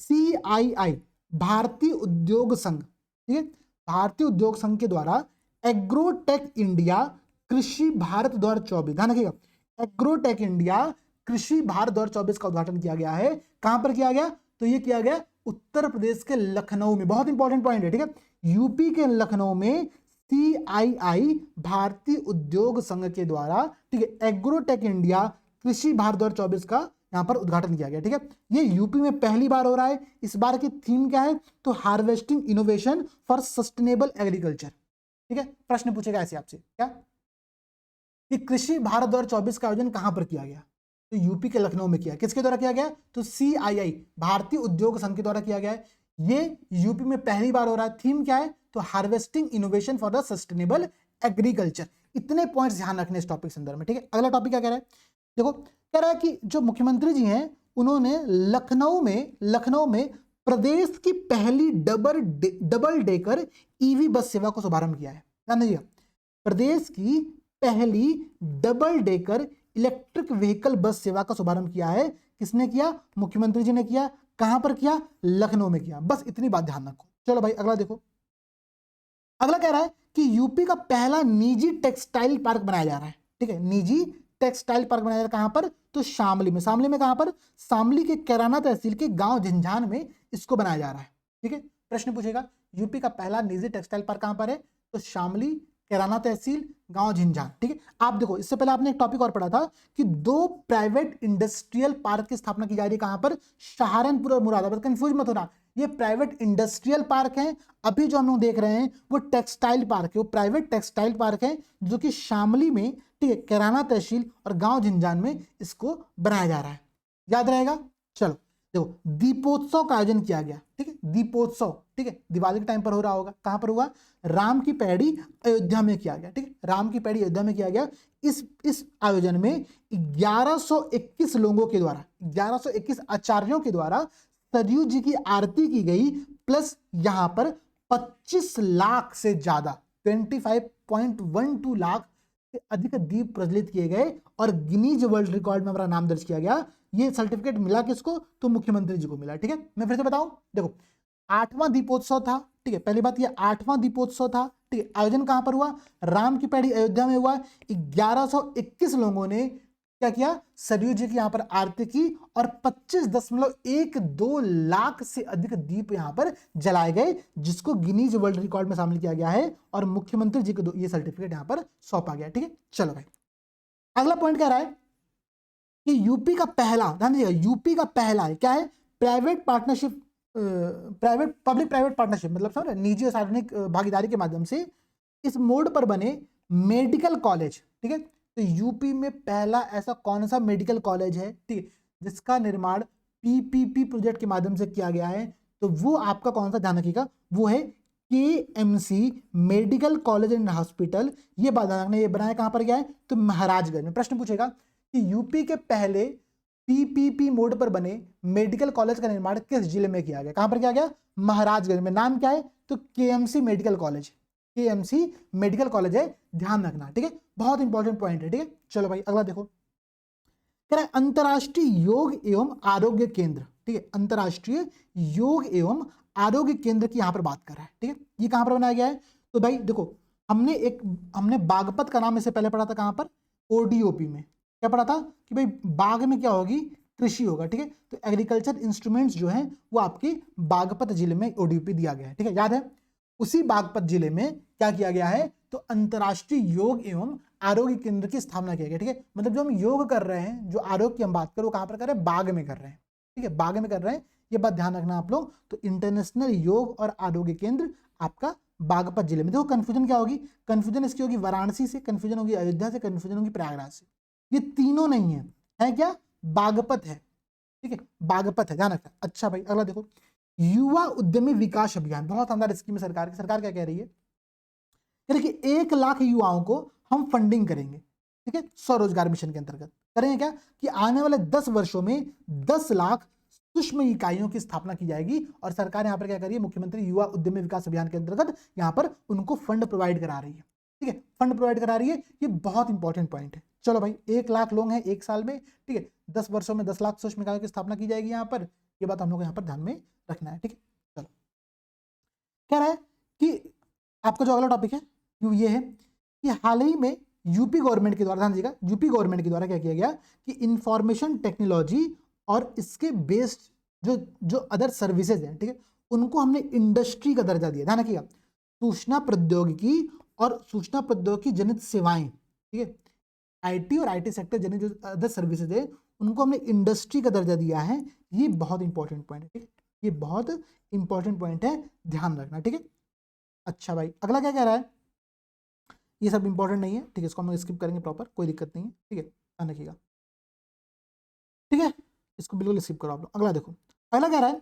CII भारतीय उद्योग संघ, ठीक है, भारतीय उद्योग संघ के द्वारा एग्रोटेक इंडिया कृषि भारत 2024, ध्यान रखिएगा, एग्रोटेक इंडिया कृषि भारत 2024 का उद्घाटन किया गया है। कहां पर किया गया? तो ये किया गया उत्तर प्रदेश के लखनऊ में। बहुत इंपॉर्टेंट पॉइंट है, ठीक है। यूपी के लखनऊ में CII भारतीय उद्योग संघ के द्वारा, ठीक है, एग्रोटेक इंडिया कृषि भारत 2024 का यहाँ पर उद्घाटन किया गया। ठीक है, ये यूपी में पहली बार हो रहा है। इस बार की थीम क्या है? तो harvesting innovation for sustainable agriculture. ठीक है, प्रश्न पूछेगा ऐसे आपसे क्या कि कृषि भारत 2024 का आयोजन कहां पर किया गया? तो यूपी के लखनऊ में किया। किसके द्वारा किया गया? तो CII भारतीय उद्योग संघ के द्वारा किया गया है। ये यूपी में पहली बार हो रहा है। थीम क्या है? तो harvesting innovation for the sustainable agriculture. इतने पॉइंट्स ध्यान रखने इस टॉपिक संदर्भ में। ठीक है, अगला टॉपिक क्या कह रहा है? देखो, कह रहा है कि जो मुख्यमंत्री जी हैं उन्होंने लखनऊ में प्रदेश की पहली डबल डेकर ईवी बस सेवा को शुभारंभ किया है। ध्यान दीजिएगा, प्रदेश की पहली डबल डेकर इलेक्ट्रिक व्हीकल बस सेवा का शुभारंभ किया है। किसने किया? मुख्यमंत्री जी ने किया। कहां पर किया? लखनऊ में किया। बस इतनी बात ध्यान रखो। चलो भाई अगला देखो। अगला कह रहा है कि यूपी का पहला निजी टेक्सटाइल पार्क बनाया जा रहा है। ठीक है, निजी टेक्सटाइल पार्क बनाया जा रहा है। कहां पर? तो शामली में। शामली में कहां पर? शामली के कैराना तहसील के गांव झिंझान में इसको बनाया जा रहा है। ठीक है, प्रश्न पूछेगा यूपी का पहला निजी टेक्सटाइल पार्क कहां पर है? तो शामली, कैराना तहसील, गांव झिंझान। ठीक है, आप देखो इससे पहले आपने एक टॉपिक और पढ़ा था कि 2 प्राइवेट इंडस्ट्रियल पार्क की स्थापना की जा रही है। कहां पर? सहारनपुर और मुरादाबाद। कंफ्यूज मत होना, ये प्राइवेट इंडस्ट्रियल पार्क हैं। अभी जो हम लोग देख रहे हैं वो टेक्सटाइल पार्क है, वो प्राइवेट टेक्सटाइल पार्क है जो कि शामली में, ठीक है, कैराना तहसील और गांव झिंझान में इसको बनाया जा रहा है। याद रहेगा? चलो देखो, दीपोत्सव का आयोजन किया गया। ठीक है, दीपोत्सव, ठीक है, दिवाली के टाइम पर हो रहा होगा। कहां पर हुआ? राम की पैड़ी अयोध्या में किया गया। ठीक है, राम की पैड़ी अयोध्या में किया गया। इस आयोजन में 1121 लोगों के द्वारा, 1121 आचार्यों के द्वारा सरयू जी की आरती की गई, प्लस यहां पर 25 लाख से ज्यादा, 25.12 लाख से अधिक दीप प्रज्वलित किए गए और गिनीज वर्ल्ड रिकॉर्ड में हमारा नाम दर्ज किया गया। ये सर्टिफिकेट मिला किसको? तो मुख्यमंत्री जी को मिला। ठीक है, मैं फिर से बताऊं, देखो 8वां दीपोत्सव था। ठीक है, पहली बात ये 8वां दीपोत्सव था। ठीक है, आयोजन कहां पर हुआ? राम की पैड़ी अयोध्या में हुआ। 1121 लोगों ने क्या किया? सरयू जी की यहां पर आरती की और 25.12 लाख से अधिक दीप यहां पर जलाए गए, जिसको गिनीज वर्ल्ड रिकॉर्ड में शामिल किया गया है और मुख्यमंत्री जी को ये सर्टिफिकेट यहां पर सौंपा गया। ठीक है, चलो भाई अगला पॉइंट कह रहा है कि यूपी का पहला, ध्यान दीजिएगा, यूपी का पहला है क्या है? Private partnership, public private partnership, मतलब समझ, निजी और सार्वजनिक भागीदारी के माध्यम से इस मोड पर बने मेडिकल कॉलेज। ठीक है, तो यूपी में पहला ऐसा कौन सा मेडिकल कॉलेज है, ठीक है, जिसका निर्माण PPP प्रोजेक्ट के माध्यम से किया गया है? तो वो आपका कौन सा, ध्यान रखिएगा, वो है KMC medical college and hospital. ये बात ध्यान रखना, ये बनाया कहां पर गया है? तो महाराजगंज में। प्रश्न पूछेगा कि यूपी के पहले PPP मोड पर बने मेडिकल कॉलेज का निर्माण किस जिले में किया गया? कहां पर किया गया? महाराजगंज में। नाम क्या है? तो KMC medical college, KMC medical college है, ध्यान रखना। ठीक है, बहुत इंपॉर्टेंट पॉइंट है। ठीक है, चलो भाई अगला देखो, कह रहा है अंतरराष्ट्रीय योग एवं आरोग्य केंद्र। ठीक है, अंतरराष्ट्रीय योग एवं आरोग्य केंद्र की यहां पर बात कर रहा है। ठीक है, ये कहां पर बनाया गया है? तो भाई देखो, हमने बागपत का नाम इससे पहले पढ़ा था। कहां पर? ODOP में। क्या पढ़ा था कि भाई बाग में क्या होगी? कृषि होगा। ठीक है, तो एग्रीकल्चर इंस्ट्रूमेंट्स जो है वो आपके बागपत जिले में ODOP दिया गया है। ठीक है, याद है? उसी बागपत जिले में क्या किया गया है? तो अंतरराष्ट्रीय योग एवं आरोग्य केंद्र की स्थापना किया गया। ठीक है, मतलब जो हम योग कर रहे हैं, जो आरोग्य की हम बात करें, वो कहां पर कर रहे हैं? बाग में कर रहे हैं। ठीक है, बाग में कर रहे हैं, ये बात ध्यान रखना आप लोग। तो इंटरनेशनल योग और आरोग्य केंद्र आपका बागपत जिले में। देखो कंफ्यूजन क्या होगी? कंफ्यूजन इसकी होगी वाराणसी से, कंफ्यूजन होगी अयोध्या से, कंफ्यूजन होगी प्रयागराज से। ये तीनों नहीं है क्या? बागपत है। ठीक है, बागपत है, ध्यान रखना। अच्छा भाई अगला देखो, युवा उद्यमी विकास अभियान, बहुत शानदार स्कीम है सरकार की। सरकार क्या कह रही है? कह रही कि 1 लाख युवाओं को हम फंडिंग करेंगे। ठीक है, स्वरोजगार मिशन के अंतर्गत करेंगे क्या कि आने वाले 10 वर्षों में 10 लाख सूक्ष्म इकाइयों की स्थापना की जाएगी। और सरकार यहाँ पर क्या कर रही है? मुख्यमंत्री युवा उद्यमी विकास अभियान के अंतर्गत यहाँ पर उनको फंड प्रोवाइड करा रही है। ठीक है, फंड प्रोवाइड करा रही है, ये बहुत इंपॉर्टेंट पॉइंट है। चलो भाई 1 लाख लोग हैं 1 साल में। ठीक है, 10 वर्षों में 10 लाख सूक्ष्म इकाइयों की स्थापना की जाएगी यहाँ पर। ये बात हम लोग यहाँ पर ध्यान में रखना है। ठीक है, चलो कह रहा है कि आपका जो अगला टॉपिक है ये है कि हाल ही में यूपी गवर्नमेंट के द्वारा, ध्यान दीजिएगा, यूपी गवर्नमेंट के द्वारा क्या किया गया कि इंफॉर्मेशन टेक्नोलॉजी और इसके बेस्ड जो अदर सर्विसेज हैं, ठीक है, उनको हमने इंडस्ट्री का दर्जा दिया। ध्यान रखिएगा, सूचना प्रौद्योगिकी और सूचना प्रौद्योगिकी जनित सेवाएं, ठीक है, आईटी और आईटी सेक्टर जनित जो अदर सर्विसेज है उनको हमने इंडस्ट्री का दर्जा दिया है। ये बहुत इंपॉर्टेंट पॉइंट है, ठीक है, ये बहुत इंपॉर्टेंट पॉइंट है, ध्यान रखना, ठीक है। अच्छा भाई, अगला क्या कह रहा है, ये सब इंपॉर्टेंट नहीं है, ठीक है, इसको हम स्किप करेंगे प्रॉपर, कोई दिक्कत नहीं है, ठीक है, ध्यान रखिएगा, ठीक है, इसको बिल्कुल स्किप करो आप लोग। अगला देखो, अगला कह रहा है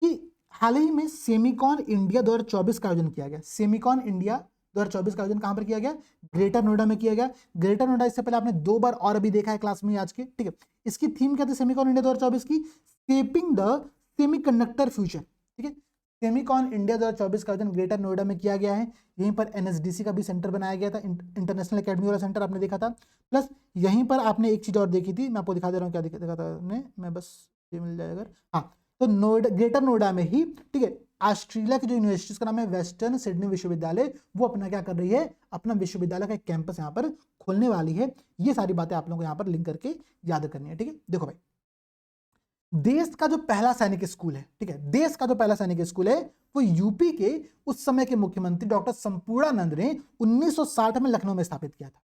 कि हाल ही में सेमिकॉन इंडिया 2024 का आयोजन किया गया। सेमिकॉन इंडिया 2024 का आयोजन कहां पर किया गया? ग्रेटर नोएडा में किया गया। ग्रेटर नोएडा इससे पहले आपने 2 बार और अभी देखा है क्लास में आज के, ठीक है। इसकी थीम क्या थी सेमिकॉन इंडिया 2024 की? शेपिंग द सेमीकंडक्टर फ्यूचर, ठीक है। सेमिकॉन इंडिया 2024 का आयोजन ग्रेटर नोएडा में किया गया है। यहीं पर एनएसडीसी का भी सेंटर बनाया गया था, इंटरनेशनल एकेडमी वाला सेंटर आपने देखा था। प्लस यहीं पर आपने एक चीज और देखी थी, मैं आपको दिखा दे रहा हूँ क्या देखा था आपने, मैं बस ये मिल जाएगा, हाँ, तो नोएडा, ग्रेटर नोएडा में ही, ठीक है, ऑस्ट्रेलिया की जो यूनिवर्सिटी का नाम है वेस्टर्न सिडनी विश्वविद्यालय, वो अपना क्या कर रही है, अपना विश्वविद्यालय का एक कैंपस यहाँ पर खोलने वाली है। ये सारी बातें आप लोगों को यहाँ पर लिंक करके याद करनी है, ठीक है। देखो भाई, देश का जो पहला सैनिक स्कूल है, ठीक है, देश का जो पहला सैनिक स्कूल है वो यूपी के उस समय के मुख्यमंत्री डॉक्टर संपूर्णानंद ने 1960 में लखनऊ में स्थापित किया था,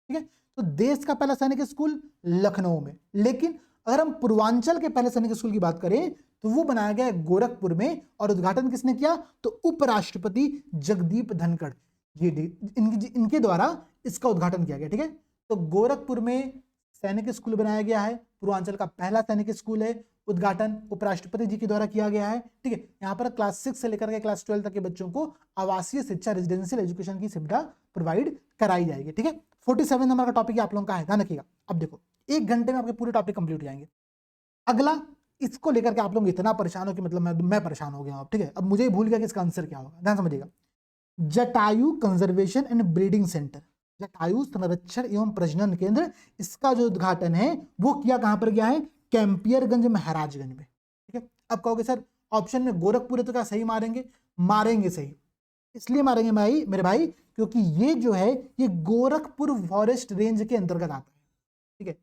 ठीक है। तो देश का पहला सैनिक स्कूल लखनऊ में, लेकिन अगर हम पूर्वांचल के पहले सैनिक स्कूल की बात करें तो वो बनाया गया गोरखपुर में, और उद्घाटन किसने किया? तो उपराष्ट्रपति जगदीप धनखड़ जी, इनके द्वारा इसका उद्घाटन किया गया, ठीक है। तो गोरखपुर में सैनिक स्कूल बनाया गया है, पूर्वांचल का पहला सैनिक स्कूल है, उद्घाटन उपराष्ट्रपति जी के द्वारा किया गया है, ठीक है। यहाँ पर क्लास 6 से लेकर के क्लास 12 तक के बच्चों को आवासीय शिक्षा, रेजिडेंशियल एजुकेशन की सुविधा प्रोवाइड कराई जाएगी, ठीक है। 47 नंबर का टॉपिक आप लोगों का है, ध्यान रखिएगा। अब देखो, 1 घंटे में आपके पूरे टॉपिक कंप्लीट हो जाएंगे। अगला, इसको लेकर के आप लोग इतना परेशान हो कि मतलब मैं परेशान हो गया हूं, ठीक है। अब मुझे भूल गया कि इसका आंसर क्या होगा, ध्यान समझिएगा। Jatayu conservation and breeding centre, Jatayu संरक्षण एवं प्रजनन केंद्र, इसका जो उद्घाटन है वो किया कहां पर गया है? कैंपियरगंज महाराजगंज में, ठीक है। अब कहोगे सर ऑप्शन में गोरखपुर है तो क्या सही मारेंगे? मारेंगे सही, इसलिए मारेंगे भाई मेरे भाई क्योंकि ये जो है ये गोरखपुर फॉरेस्ट रेंज के अंतर्गत आता है, ठीक है।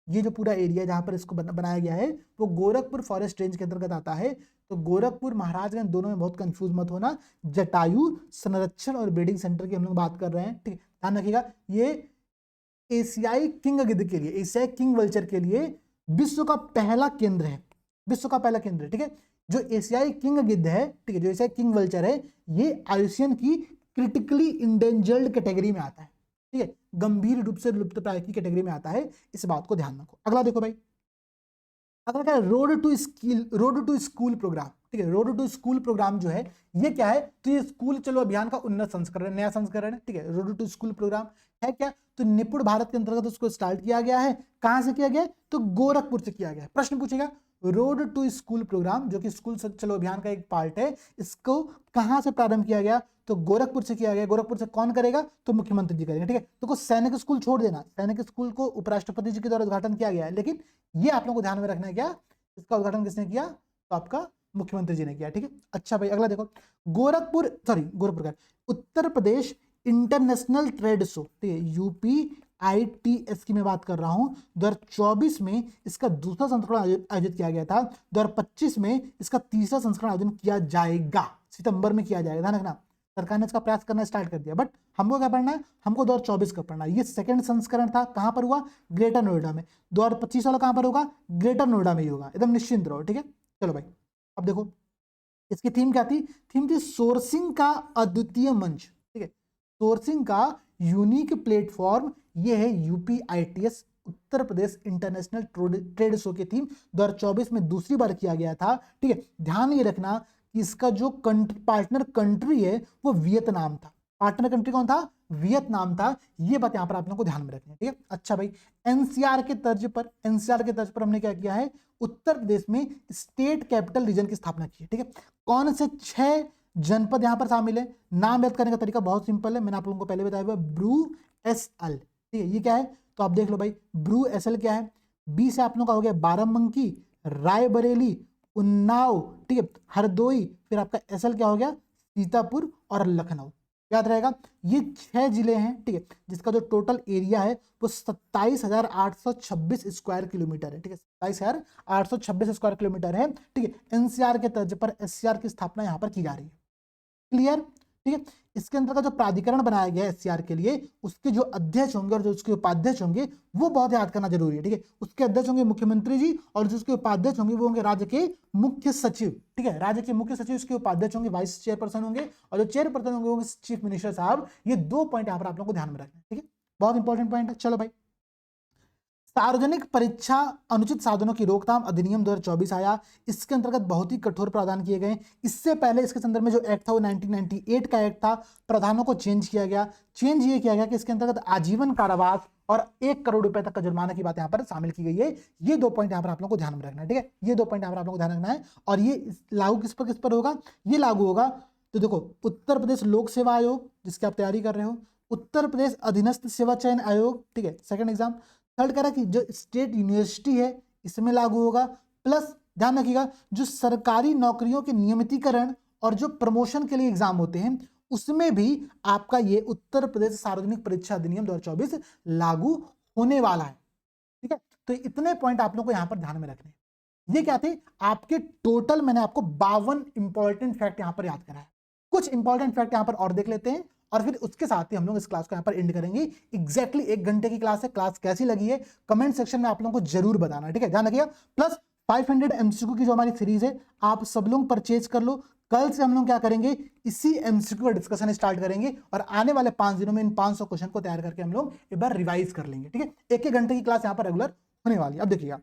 ये जो पूरा एरिया जहां पर इसको बनाया गया है वो गोरखपुर फॉरेस्ट रेंज के अंतर्गत आता है। तो गोरखपुर महाराजगंज दोनों में बहुत कंफ्यूज मत होना। जटायु संरक्षण और ब्रीडिंग सेंटर की हम लोग बात कर रहे हैं, ठीक है, ध्यान रखिएगा। ये एशियाई किंग गिद्ध के लिए, एशियाई किंग वल्चर के लिए विश्व का पहला केंद्र है, विश्व का पहला केंद्र है, ठीक है। जो एशियाई किंग गिद्ध है, ठीक है, जो एशियाई किंग वल्चर है, ये आईयूसीएन की क्रिटिकली इंडेंजर्ड कैटेगरी में आता है, ठीक है, गंभीर रूप से लुप्तप्राय की कैटेगरी में आता है, इस बात को ध्यान रखो। अगला देखो भाई, अगला क्या है? रोड टू स्कूल प्रोग्राम, ठीक है। रोड टू स्कूल प्रोग्राम जो है ये क्या है? तो ये स्कूल चलो अभियान का उन्नत संस्करण, नया संस्करण है, ठीक है। रोड टू स्कूल प्रोग्राम है क्या? तो निपुण भारत के अंतर्गत उसको स्टार्ट किया गया है। कहां से किया गया? तो गोरखपुर से किया गया है। प्रश्न पूछेगा रोड टू स्कूल प्रोग्राम जो कि स्कूल चलो अभियान का एक पार्ट है, इसको कहां से प्रारंभ किया गया? तो गोरखपुर से किया गया। गोरखपुर से कौन करेगा? तो मुख्यमंत्री जी करेंगे, ठीक है। तो कुछ सैनिक स्कूल छोड़ देना, सैनिक स्कूल को उपराष्ट्रपति जी के द्वारा उद्घाटन किया गया है, लेकिन ये आप लोगों को ध्यान में रखना है क्या, इसका उद्घाटन किसने किया? तो आपका मुख्यमंत्री जी ने किया, ठीक है। अच्छा भाई, अगला देखो, गोरखपुर का Uttar Pradesh international trade show, ठीक है, UPITS की मैं बात कर रहा हूं। 2024 में इसका दूसरा संस्करण आयोजित किया गया था। 2025 में इसका तीसरा संस्करण आयोजन किया जाएगा, सितंबर में किया जाएगा, ध्यान रखना। सरकार ने इसका प्रयास करना स्टार्ट कर दिया, बट हमको क्या पढ़ना है? हमको 2024 का पढ़ना है। ये सेकंड संस्करण था, कहां पर हुआ? ग्रेटर नोएडा में। 2025 वाला कहां पर होगा? ग्रेटर नोएडा में ही होगा, एकदम निश्चिंत रहो, ठीक है। चलो भाई, अब देखो इसकी थीम क्या थी? थीम थी सोर्सिंग का अद्वितीय मंच, ठीक है, सोर्सिंग का यूनिक प्लेटफॉर्म। ये है UPITS, Uttar Pradesh international trade show की थीम 2024 में दूसरी बार किया गया था, ठीक है। ध्यान ये रखना कि इसका जो पार्टनर कंट्री है वो वियतनाम था। पार्टनर कंट्री कौन था? वियतनाम था। ये बात यहां पर आप लोगों को ध्यान में रखनी है, ठीक है। अच्छा भाई, एनसीआर के तर्ज पर हमने क्या किया है? उत्तर प्रदेश में स्टेट कैपिटल रीजन की स्थापना की है, ठीक है। कौन से 6 जनपद यहां पर शामिल है? नाम याद करने का तरीका बहुत सिंपल है, मैंने आप लोगों को पहले बताया हुआ, ब्रू SL, ठीक है। ये क्या है? तो आप देख लो भाई, ब्रू SL क्या है? बी से आप लोगों का हो गया बाराबंकी, रायबरेली, उन्नाव, ठीक है, हरदोई, फिर आपका SL क्या हो गया? सीतापुर और लखनऊ। याद रहेगा, ये 6 जिले हैं, ठीक है, जिसका जो टोटल एरिया है वो 27,826 स्क्वायर किलोमीटर है, ठीक है, 27,826 स्क्वायर किलोमीटर है, ठीक है। एनसीआर के तर्ज पर SCR की स्थापना यहां पर की जा रही है। क्लियर, ठीक है। इसके अंतर्गत जो प्राधिकरण बनाया गया है एससीआर के लिए, उसके जो अध्यक्ष होंगे और जो उसके उपाध्यक्ष होंगे वो बहुत याद करना जरूरी है। ठीक है, उसके अध्यक्ष होंगे मुख्यमंत्री जी और जो उसके उपाध्यक्ष होंगे वो होंगे राज्य के मुख्य सचिव। ठीक है, राज्य के मुख्य सचिव, उसके उपाध्यक्ष होंगे वाइस चेयरपर्सन होंगे और जो चेयरपर्सन होंगे वो चीफ मिनिस्टर साहब। ये 2 पॉइंट यहाँ पर आप लोगों को ध्यान में रखना है। ठीक है, बहुत इंपॉर्टेंट पॉइंट है। चलो भाई, सार्वजनिक परीक्षा अनुचित साधनों की रोकथाम अधिनियम 2024 आया। इसके अंतर्गत बहुत ही कठोर प्रावधान किए गए। इससे पहले इसके संदर्भ में जो एक्ट था वो 1998 का एक्ट था। प्रावधानों को चेंज किया गया। चेंज ये किया गया कि इसके अंतर्गत आजीवन कारावास और 1 करोड़ रुपए तक का जुर्माना की बात यहाँ पर शामिल की गई है। ये 2 पॉइंट यहाँ पर आप लोगों को ध्यान में रखना है। ठीक है, ये 2 पॉइंट यहाँ पर आप लोगों को ध्यान रखना है। और ये लागू किस पर होगा? ये लागू होगा तो देखो, उत्तर प्रदेश लोक सेवा आयोग जिसकी आप तैयारी कर रहे हो, उत्तर प्रदेश अधीनस्थ सेवा चयन आयोग, ठीक है, सेकंड एग्जाम। थर्ड कह रहा कि जो स्टेट यूनिवर्सिटी है इसमें लागू होगा। प्लस ध्यान रखिएगा, जो सरकारी नौकरियों के नियमितीकरण और जो प्रमोशन के लिए एग्जाम होते हैं उसमें भी आपका ये उत्तर प्रदेश सार्वजनिक परीक्षा अधिनियम 2024 लागू होने वाला है। ठीक है, तो इतने पॉइंट आप लोगों को यहां पर ध्यान में रखने। ये क्या थे आपके टोटल, मैंने आपको 52 इंपॉर्टेंट फैक्ट यहां पर याद कराया। कुछ इंपॉर्टेंट फैक्ट यहां पर और देख लेते हैं और फिर उसके साथ ही हम लोग इस क्लास को यहाँ पर एंड करेंगे। एग्जैक्टली 1 घंटे की क्लास है। क्लास कैसी लगी है कमेंट सेक्शन में आप लोगों को जरूर बताना। ठीक है, ध्यान रखिएगा। प्लस 500 एमसीक्यू की जो हमारी सीरीज है आप सब लोग परचेज कर लो। कल से हम लोग क्या करेंगे, इसी एमसीक्यू का डिस्कशन स्टार्ट करेंगे और आने वाले 5 दिनों में इन 500 क्वेश्चन को तैयार करके हम लोग एक बार रिवाइज कर लेंगे। ठीक है, 1-1 घंटे की क्लास यहाँ पर रेगुलर होने वाली है। अब देखिएगा,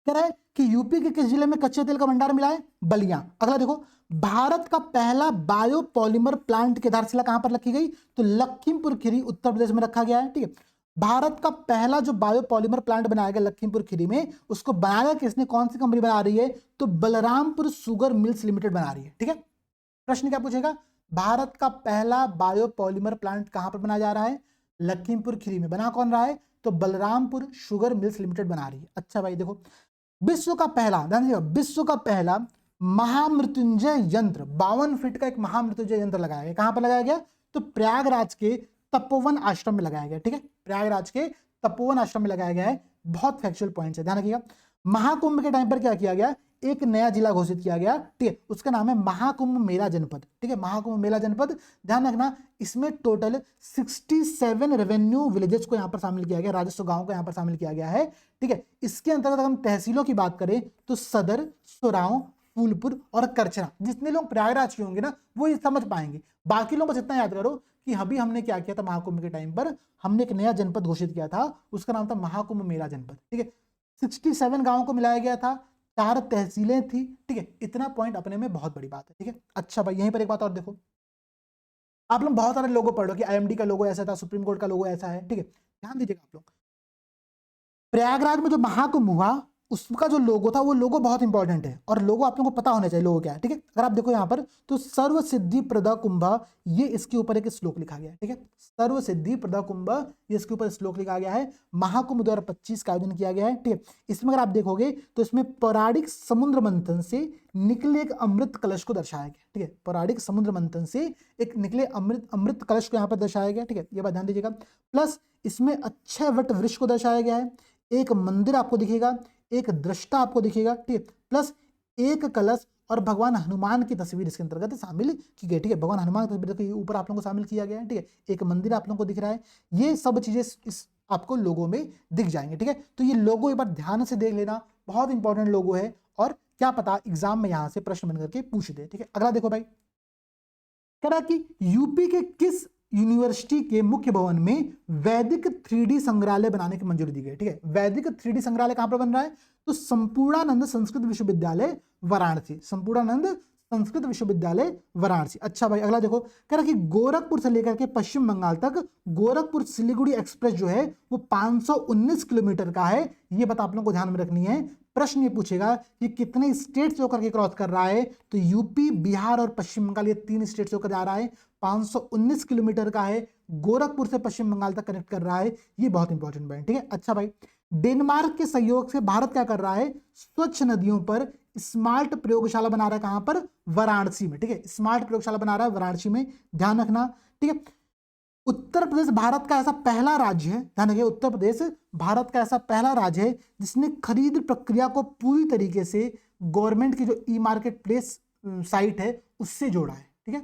कह रहा है कि यूपी के किस जिले में कच्चे तेल का भंडार मिला है? बलिया। अगला देखो, भारत का पहला बायोपॉलीमर प्लांट की आधारशिला कहां पर रखी गई? तो लखीमपुर खीरी उत्तर प्रदेश में रखा गया है। ठीक है, भारत का पहला जो बायोपॉलीमर प्लांट बनाया गया लखीमपुर खीरी में, उसको बनाया किसने, कौन सी कंपनी बना रही है? तो बलरामपुर शुगर मिल्स लिमिटेड बना रही है। ठीक है, प्रश्न क्या पूछेगा, भारत का पहला बायोपॉलीमर प्लांट कहां पर बनाया जा रहा है? लखीमपुर खीरी में। बना कौन रहा है? तो बलरामपुर शुगर मिल्स लिमिटेड बना रही है। अच्छा भाई देखो, विश्व का पहला, ध्यान दीजिएगा, विश्व का पहला महामृत्युंजय यंत्र 52 फीट का एक महामृत्युंजय यंत्र लगाया गया। कहां पर लगाया गया? तो प्रयागराज के तपोवन आश्रम में लगाया गया। ठीक है, प्रयागराज के तपोवन आश्रम में लगाया गया है। बहुत फैक्चुअल पॉइंट है, ध्यान रखिएगा। महाकुंभ के टाइम पर क्या किया गया? एक नया जिला घोषित किया गया। ठीक है, उसका नाम है महाकुंभ मेला जनपद। ठीक है, महाकुंभ मेला जनपद। ध्यान रखना, इसमें टोटल 67 रेवेन्यू विलेजेस को यहां पर शामिल किया गया, राजस्व गांव को यहां पर शामिल किया गया है। ठीक है, इसके अंतर्गत हम तहसीलों की बात करें तो सदर, सुराव, फूलपुर और करचना। जितने लोग प्रयागराज के होंगे ना वो ये समझ पाएंगे। बाकी लोग बस इतना याद करो कि अभी हमने क्या किया था, महाकुंभ के टाइम पर हमने एक नया जनपद घोषित किया था, उसका नाम था महाकुंभ मेला जनपद। ठीक है, 67 गांवों को मिलाया गया था, 4 तहसीलें थी। ठीक है, इतना पॉइंट अपने में बहुत बड़ी बात है। ठीक है, अच्छा भाई यहीं पर एक बात और देखो, आप लोग बहुत सारे लोगो पढ़ लो कि आईएमडी का लोगो ऐसा था, सुप्रीम कोर्ट का लोगो ऐसा है। ठीक है, ध्यान दीजिएगा आप लोग, प्रयागराज में जो महाकुंभ हुआ उसका जो लोगो था वो लोगो बहुत इंपॉर्टेंट है और लोगो आप लोगों को पता होना चाहिए लोगो क्या है। ठीक है, अगर आप देखो यहाँ पर तो सर्व सिद्धि प्रदा कुंभ, ये इसके ऊपर एक श्लोक लिखा गया है। ठीक है, सर्व सिद्धि प्रदा कुंभ, ये इसके ऊपर श्लोक लिखा गया है। महाकुंभ 2025 का आयोजन किया गया है। ठीक है, इसमें अगर आप देखोगे तो इसमें पौराणिक समुद्र मंथन से निकले एक अमृत कलश को दर्शाया गया। ठीक है, पौराणिक समुद्र मंथन से एक निकले अमृत कलश को यहाँ पर दर्शाया गया। ठीक है, ये बात ध्यान दीजिएगा। प्लस इसमें अक्षय वट वृक्ष को दर्शाया गया है, एक मंदिर आपको दिखेगा, एक दृष्टा आपको दिखेगा। ठीक है, प्लस एक कलश और भगवान हनुमान की तस्वीर इसके अंतर्गत शामिल की गई। ठीक है, भगवान हनुमान की तस्वीर ऊपर आप लोगों को शामिल किया गया है। ठीक है, एक मंदिर आप लोगों को दिख रहा है। ये सब चीजें इस आपको लोगो में दिख जाएंगे। ठीक है, तो ये लोगो एक बार ध्यान से देख लेना, बहुत इंपॉर्टेंट लोगो है और क्या पता एग्जाम में यहां से प्रश्न बन करके पूछ दे। ठीक है, अगला देखो भाई, कह रहा कि यूपी के किस यूनिवर्सिटी के मुख्य भवन में वैदिक 3D संग्रहालय बनाने की मंजूरी दी गई। ठीक है, वैदिक 3D संग्रहालय कहां पर बन रहा है? तो संपूर्णानंद संस्कृत विश्वविद्यालय वाराणसी, संपूर्णानंद संस्कृत विश्वविद्यालय वाराणसी। अच्छा भाई अगला देखो, कह रहा कि गोरखपुर से लेकर के पश्चिम बंगाल तक गोरखपुर सिलीगुड़ी एक्सप्रेस जो है वो 519 किलोमीटर का है। ये बात आप लोगों को ध्यान में रखनी है। प्रश्न ये पूछेगा कि कितने स्टेट से होकर के क्रॉस कर रहा है? तो यूपी, बिहार और पश्चिम बंगाल, ये 3 स्टेट से होकर जा रहा है। 519 किलोमीटर का है, गोरखपुर से पश्चिम बंगाल तक कनेक्ट कर रहा है। ये बहुत इंपॉर्टेंट पॉइंट। ठीक है, अच्छा भाई, डेनमार्क के सहयोग से भारत क्या कर रहा है? स्वच्छ नदियों पर स्मार्ट प्रयोगशाला बना रहा है। कहां पर? वाराणसी में। ठीक है, स्मार्ट प्रयोगशाला बना रहा है वाराणसी में, ध्यान रखना। ठीक है, उत्तर प्रदेश भारत का ऐसा पहला राज्य है, ध्यान रखिए, उत्तर प्रदेश भारत का ऐसा पहला राज्य है जिसने खरीद प्रक्रिया को पूरी तरीके से गवर्नमेंट की जो ई मार्केट प्लेस साइट है उससे जोड़ा है। ठीक है,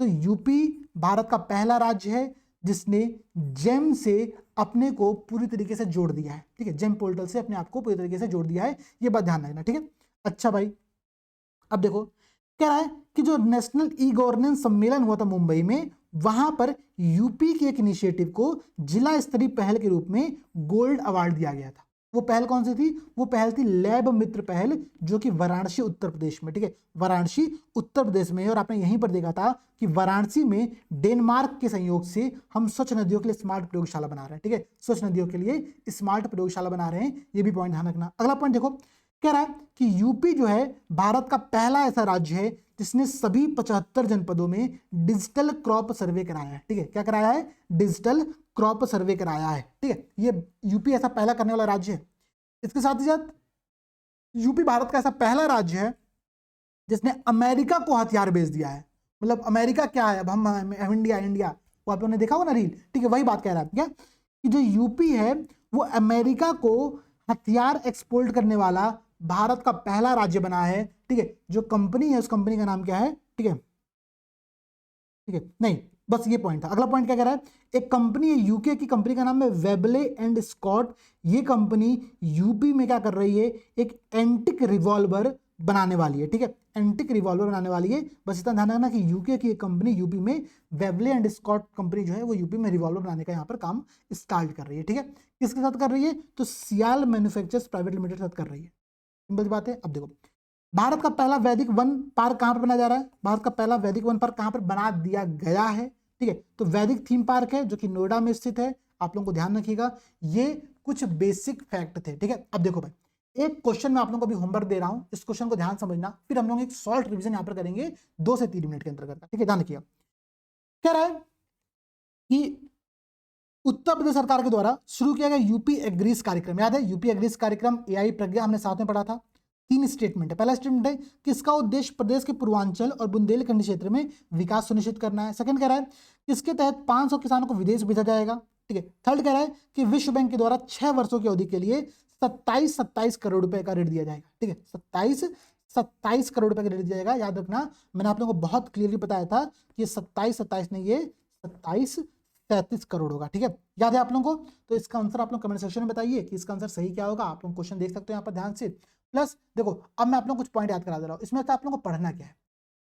तो यूपी भारत का पहला राज्य है जिसने जेम से अपने को पूरी तरीके से जोड़ दिया है, ठीक है, जेम पोर्टल से अपने आप को पूरी तरीके से जोड़ दिया है, ये बात ध्यान रखना, ठीक है। अच्छा भाई, अब देखो कह रहा है कि जो नेशनल ई गवर्नेंस सम्मेलन हुआ था मुंबई में, वहां पर यूपी के एक इनिशिएटिव को जिला स्तरीय पहल के रूप में गोल्ड अवार्ड दिया गया था। वो पहल कौन सी थी? वो पहल थी लैब मित्र पहल, जो कि वाराणसी उत्तर प्रदेश में, ठीक है, वाराणसी उत्तर प्रदेश में। और आपने यहीं पर देखा था कि वाराणसी में डेनमार्क के संयोग से हम स्वच्छ नदियों के लिए स्मार्ट प्रयोगशाला बना रहे हैं, ठीक है, स्वच्छ नदियों के लिए स्मार्ट प्रयोगशाला बना रहे हैं, ये भी पॉइंट ध्यान रखना। अगला पॉइंट देखो, कह रहा है कि यूपी जो है भारत का पहला ऐसा राज्य है जिसने सभी 75 जनपदों में डिजिटल क्रॉप सर्वे कराया है, ठीक है, क्या कराया है? डिजिटल क्रॉप सर्वे कराया है, ठीक है, ये यूपी ऐसा पहला करने वाला राज्य है। इसके साथ ही साथ यूपी भारत का ऐसा पहला राज्य है जिसने अमेरिका को हथियार भेज दिया है। मतलब अमेरिका क्या है, अब हम इंडिया वो आप लोगों ने देखा हो ना रील, ठीक है, वही बात कह रहा है क्या कि जो यूपी है वो अमेरिका को हथियार एक्सपोर्ट करने वाला भारत का पहला राज्य बना है, ठीक है। जो कंपनी है उस कंपनी का नाम क्या है? ठीक है, ठीक है, नहीं बस ये पॉइंट था। अगला पॉइंट क्या कह रहा है? एक कंपनी है यूके की, कंपनी का नाम है वेबले एंड स्कॉट। ये कंपनी यूपी में क्या कर रही है? एक एंटिक रिवॉल्वर बनाने वाली है, ठीक है, एंटिक रिवॉल्वर बनाने वाली है। बस इतना ध्यान रखना कि यूके की एक कंपनी यूपी में, वेबले एंड स्कॉट कंपनी जो है वो यूपी में रिवॉल्वर बनाने का यहाँ पर काम स्टार्ट कर रही है, ठीक है। किसके साथ कर रही है? तो सियाल मैन्युफैक्चर्स प्राइवेट लिमिटेड के साथ कर रही है। सिंपल बात है। अब देखो, भारत का पहला वैदिक वन पार्क कहां पर बनाया जा रहा है? भारत का पहला वैदिक वन पार्क कहां पर बना दिया गया है? ठीक है, तो वैदिक थीम पार्क है जो कि नोएडा में स्थित है। आप लोगों को ध्यान रखिएगा, ये कुछ बेसिक फैक्ट थे, ठीक है। अब देखो भाई, एक क्वेश्चन मैं आप लोगों को अभी होमवर्क दे रहा हूं, इस क्वेश्चन को ध्यान समझना, फिर हम लोग एक शॉर्ट रिवीजन यहां पर करेंगे 2 से 3 मिनट के अंतर्गत, ठीक है, ध्यान रखिएगा। कह रहा है कि उत्तर प्रदेश सरकार के द्वारा शुरू किया गया यूपी एग्रीज कार्यक्रम, याद है यूपी एग्रीज कार्यक्रम, एआई प्रज्ञा हमने साथ में पढ़ा था। 3 स्टेटमेंट है। पहला स्टेटमेंट है कि इसका उद्देश्य प्रदेश के पूर्वांचल और बुंदेलखंड क्षेत्र में विकास सुनिश्चित करना है। सेकंड कह रहा है इसके तहत 500 किसानों को विदेश भेजा जाएगा, ठीक है। थर्ड कह रहा है कि विश्व बैंक के द्वारा 6 वर्षों की अवधि के लिए 27 करोड़ रुपए का ऋण दिया जाएगा, ठीक है, 27 करोड़ रुपए का ऋण दिया जाएगा। याद रखना, मैंने आप लोगों को बहुत क्लियरली बताया था कि 27 नहीं, ये 33 करोड़ होगा, ठीक है, याद है आप लोगों को? तो इसका आंसर आप लोग कमेंट सेक्शन में बताइए कि इसका आंसर सही क्या होगा। आप लोग क्वेश्चन देख सकते हो यहाँ पर ध्यान से। प्लस देखो, अब मैं आप लोगों को कुछ पॉइंट याद करा दे रहा हूँ, इसमें आप लोगों को पढ़ना क्या है।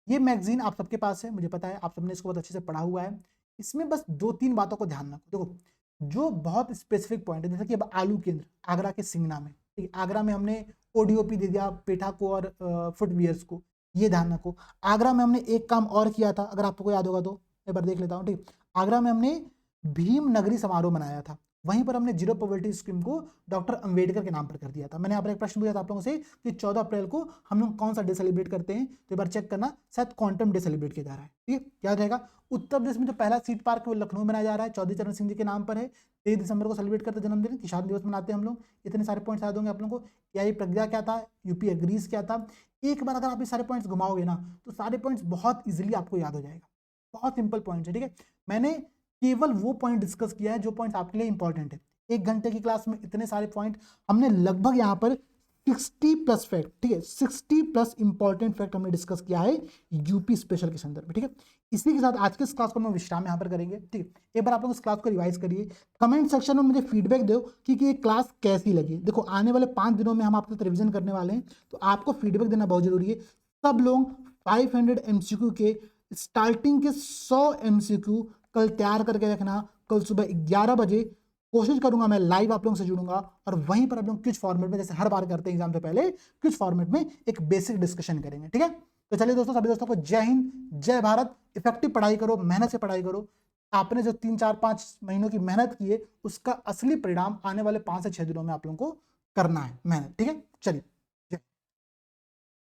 ये मैगजीन आप सबके पास है, मुझे पता है आप सबने इसको बहुत अच्छे से पढ़ा हुआ है। इसमें बस 2-3 बातों को ध्यान रखो। देखो, जो बहुत स्पेसिफिक पॉइंट है, जैसे कि अब आलू केंद्र आगरा के सिंगना में, ठीक है, आगरा में हमने ओडीओपी दे दिया पेठा को और फुटवियर्स को, ये ध्यान रखो। आगरा में हमने एक काम और किया था, अगर आपको याद होगा तो एक बार देख लेता हूँ, ठीक। आगरा में हमने भीम नगरी समारोह मनाया था, वहीं पर हमने जीरो पॉवर्टी स्कीम को डॉक्टर अंबेडकर के नाम पर कर दिया था। मैंने यहाँ पर एक प्रश्न पूछा था आप लोगों से कि 14 अप्रैल को हम लोग कौन सा डे सेलिब्रेट करते हैं, तो एक बार चेक करना, शायद क्वांटम डे सेलिब्रेट किया जा रहा है, ठीक है, याद रहेगा। उत्तर प्रदेश में जो पहला सीट पार्क है वो लखनऊ बनाया जा रहा है, चौधरी चरण सिंह जी के नाम पर है। 23 दिसंबर को सेलिब्रेट करते जन्मदिन, किसान दिवस मनाते हैं हम लोग। इतने सारे पॉइंट्स याद होंगे आप लोगों को। एआई प्रज्ञा क्या था, यूपी एग्रीज क्या था। एक बार अगर आप ये सारे पॉइंट्स घुमाओगे ना तो सारे पॉइंट्स बहुत ईजिली आपको याद हो जाएगा। बहुत सिंपल पॉइंट्स है, ठीक है। मैंने केवल वो पॉइंट डिस्कस किया है जो पॉइंट्स आपके लिए इंपॉर्टेंट है। 1 घंटे की क्लास में इतने सारे पॉइंट हमने लगभग यहाँ पर 60+ फैक्ट, ठीक है, 60+ इंपॉर्टेंट फैक्ट हमने डिस्कस किया है यूपी स्पेशल के संदर्भ में, ठीक है। इसी के साथ आज के इस क्लास को हम विश्राम यहाँ पर करेंगे, ठीक है। एक बार आप लोग इस क्लास को रिवाइज करिए, कमेंट सेक्शन में मुझे फीडबैक दो कि ये क्लास कैसी लगी। देखो, आने वाले 5 दिनों में हम आपके साथ रिविजन करने वाले हैं, तो आपको फीडबैक देना बहुत जरूरी है। सब लोग 500 MCQ के स्टार्टिंग के 100 MCQ कल तैयार करके रखना। कल सुबह 11 बजे कोशिश करूंगा मैं लाइव आप लोगों से जुड़ूंगा, और वहीं पर आप लोग क्विज फॉर्मेट में, जैसे हर बार करते हैं एग्जाम से पहले, क्विज फॉर्मेट में एक बेसिक डिस्कशन करेंगे, ठीक है। तो चलिए दोस्तों, सभी दोस्तों को जय हिंद, जय भारत। इफेक्टिव पढ़ाई करो, मेहनत से पढ़ाई करो। आपने जो 3-4-5 महीनों की मेहनत की है उसका असली परिणाम आने वाले 5 से 6 दिनों में आप लोगों को करना है मेहनत, ठीक है। चलिए।